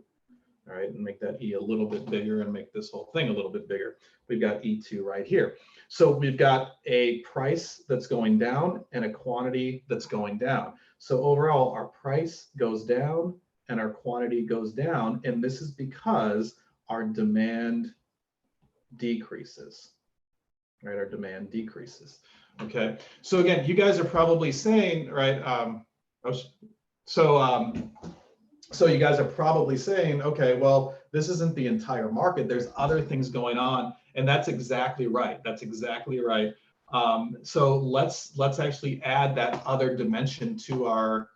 All right, and make that E a little bit bigger and make this whole thing a little bit bigger. We've got E2 right here. So we've got a price that's going down and a quantity that's going down. So overall, our price goes down and our quantity goes down. And this is because our demand decreases, right? Our demand decreases. Okay. So again, you guys are probably saying, right? So you guys are probably saying, okay, well, this isn't the entire market. There's other things going on, and that's exactly right. That's exactly right. So let's actually add that other dimension to our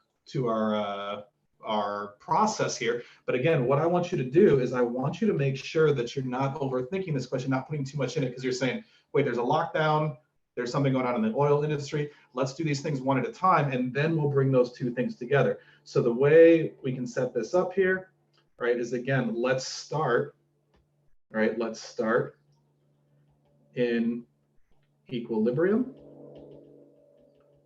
process here. But again, what I want you to do is I want you to make sure that you're not overthinking this question, not putting too much in it, because you're saying, wait, there's a lockdown. There's something going on in the oil industry. Let's do these things one at a time, and then we'll bring those two things together. So the way we can set this up here, right, is again, let's start in equilibrium,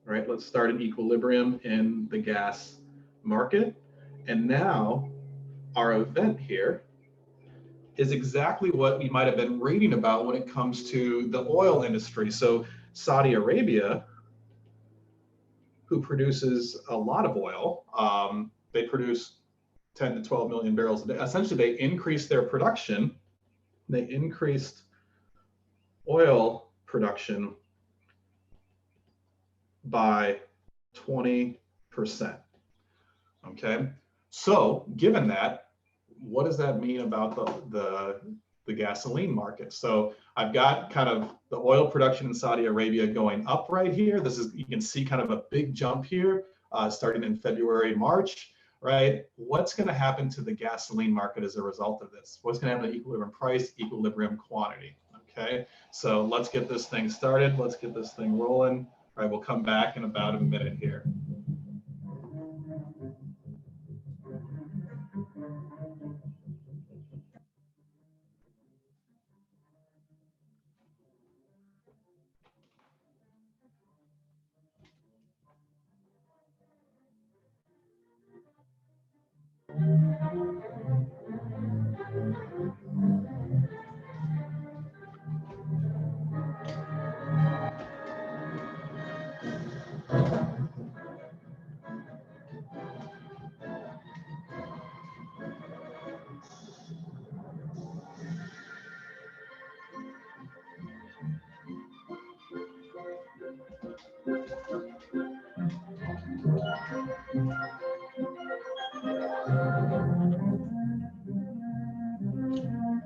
right? Let's start in equilibrium in the gas market. And now our event here is exactly what we might have been reading about when it comes to the oil industry. So Saudi Arabia, who produces a lot of oil, they produce 10 to 12 million barrels a day. Essentially, they increased their production. They increased oil production by 20%. Okay, so given that, what does that mean about the gasoline market? So I've got kind of the oil production in Saudi Arabia going up right here. This is, you can see kind of a big jump here starting in February, March, right? What's going to happen to the gasoline market as a result of this? What's going to happen to equilibrium price, equilibrium quantity? Okay, so let's get this thing started. Let's get this thing rolling. All right, we'll come back in about a minute here.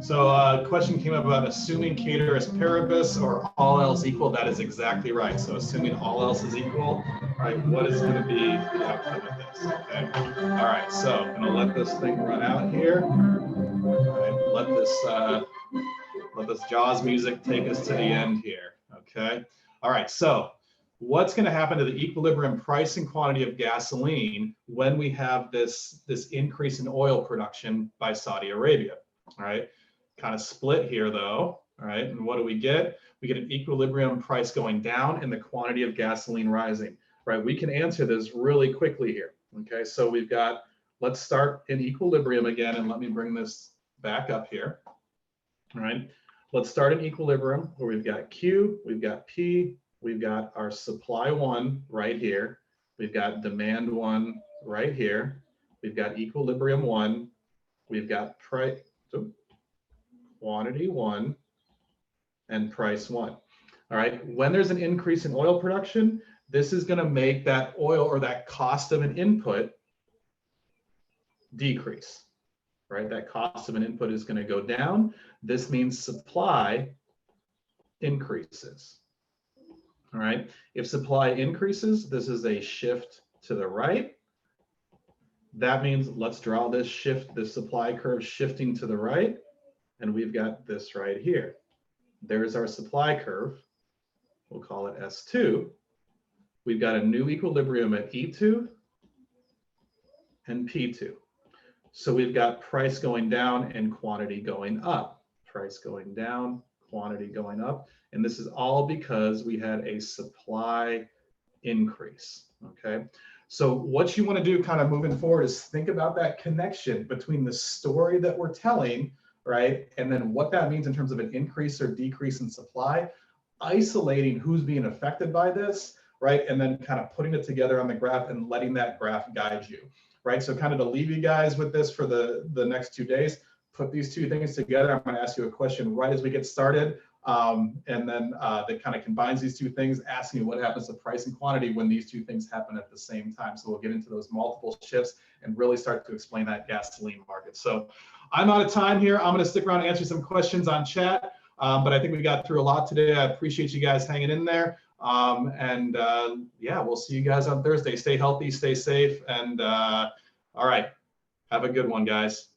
So a question came up about assuming ceteris paribus or all else equal. That is exactly right. So assuming all else is equal, all right, what is going to be the outcome of this? Okay. All right. So I'm going to let this thing run out here. All right, let this Jaws music take us to the end here. Okay. All right. So what's going to happen to the equilibrium price and quantity of gasoline when we have this increase in oil production by Saudi Arabia? All right. Kind of split here though, all right, and what do we get? We get an equilibrium price going down and the quantity of gasoline rising, right? We can answer this really quickly here, okay? So we've got, let's start in equilibrium again, and let me bring this back up here, all right? Let's start in equilibrium where we've got Q, we've got P, we've got our supply one right here, we've got demand one right here, we've got equilibrium one, we've got price, quantity one, and price one. All right, when there's an increase in oil production, this is going to make that oil or that cost of an input decrease, right? That cost of an input is going to go down. This means supply increases. All right, if supply increases, this is a shift to the right. That means let's draw this shift, this supply curve shifting to the right. And we've got this right here. there's our supply curve. We'll call it S2. We've got a new equilibrium at E2 and P2. So we've got price going down and quantity going up. Price going down, quantity going up. And this is all because we had a supply increase, okay? So what you want to do kind of moving forward is think about that connection between the story that we're telling, right? And then what that means in terms of an increase or decrease in supply, isolating who's being affected by this, right? And then kind of putting it together on the graph and letting that graph guide you, right? So kind of to leave you guys with this for the next 2 days, put these two things together. I'm going to ask you a question right as we get started. And then that kind of combines these two things, asking you what happens to price and quantity when these two things happen at the same time. So we'll get into those multiple shifts and really start to explain that gasoline market. So I'm out of time here. I'm going to stick around and answer some questions on chat. But I think we got through a lot today. I appreciate you guys hanging in there. Yeah, we'll see you guys on Thursday. Stay healthy, stay safe. And all right, have a good one, guys.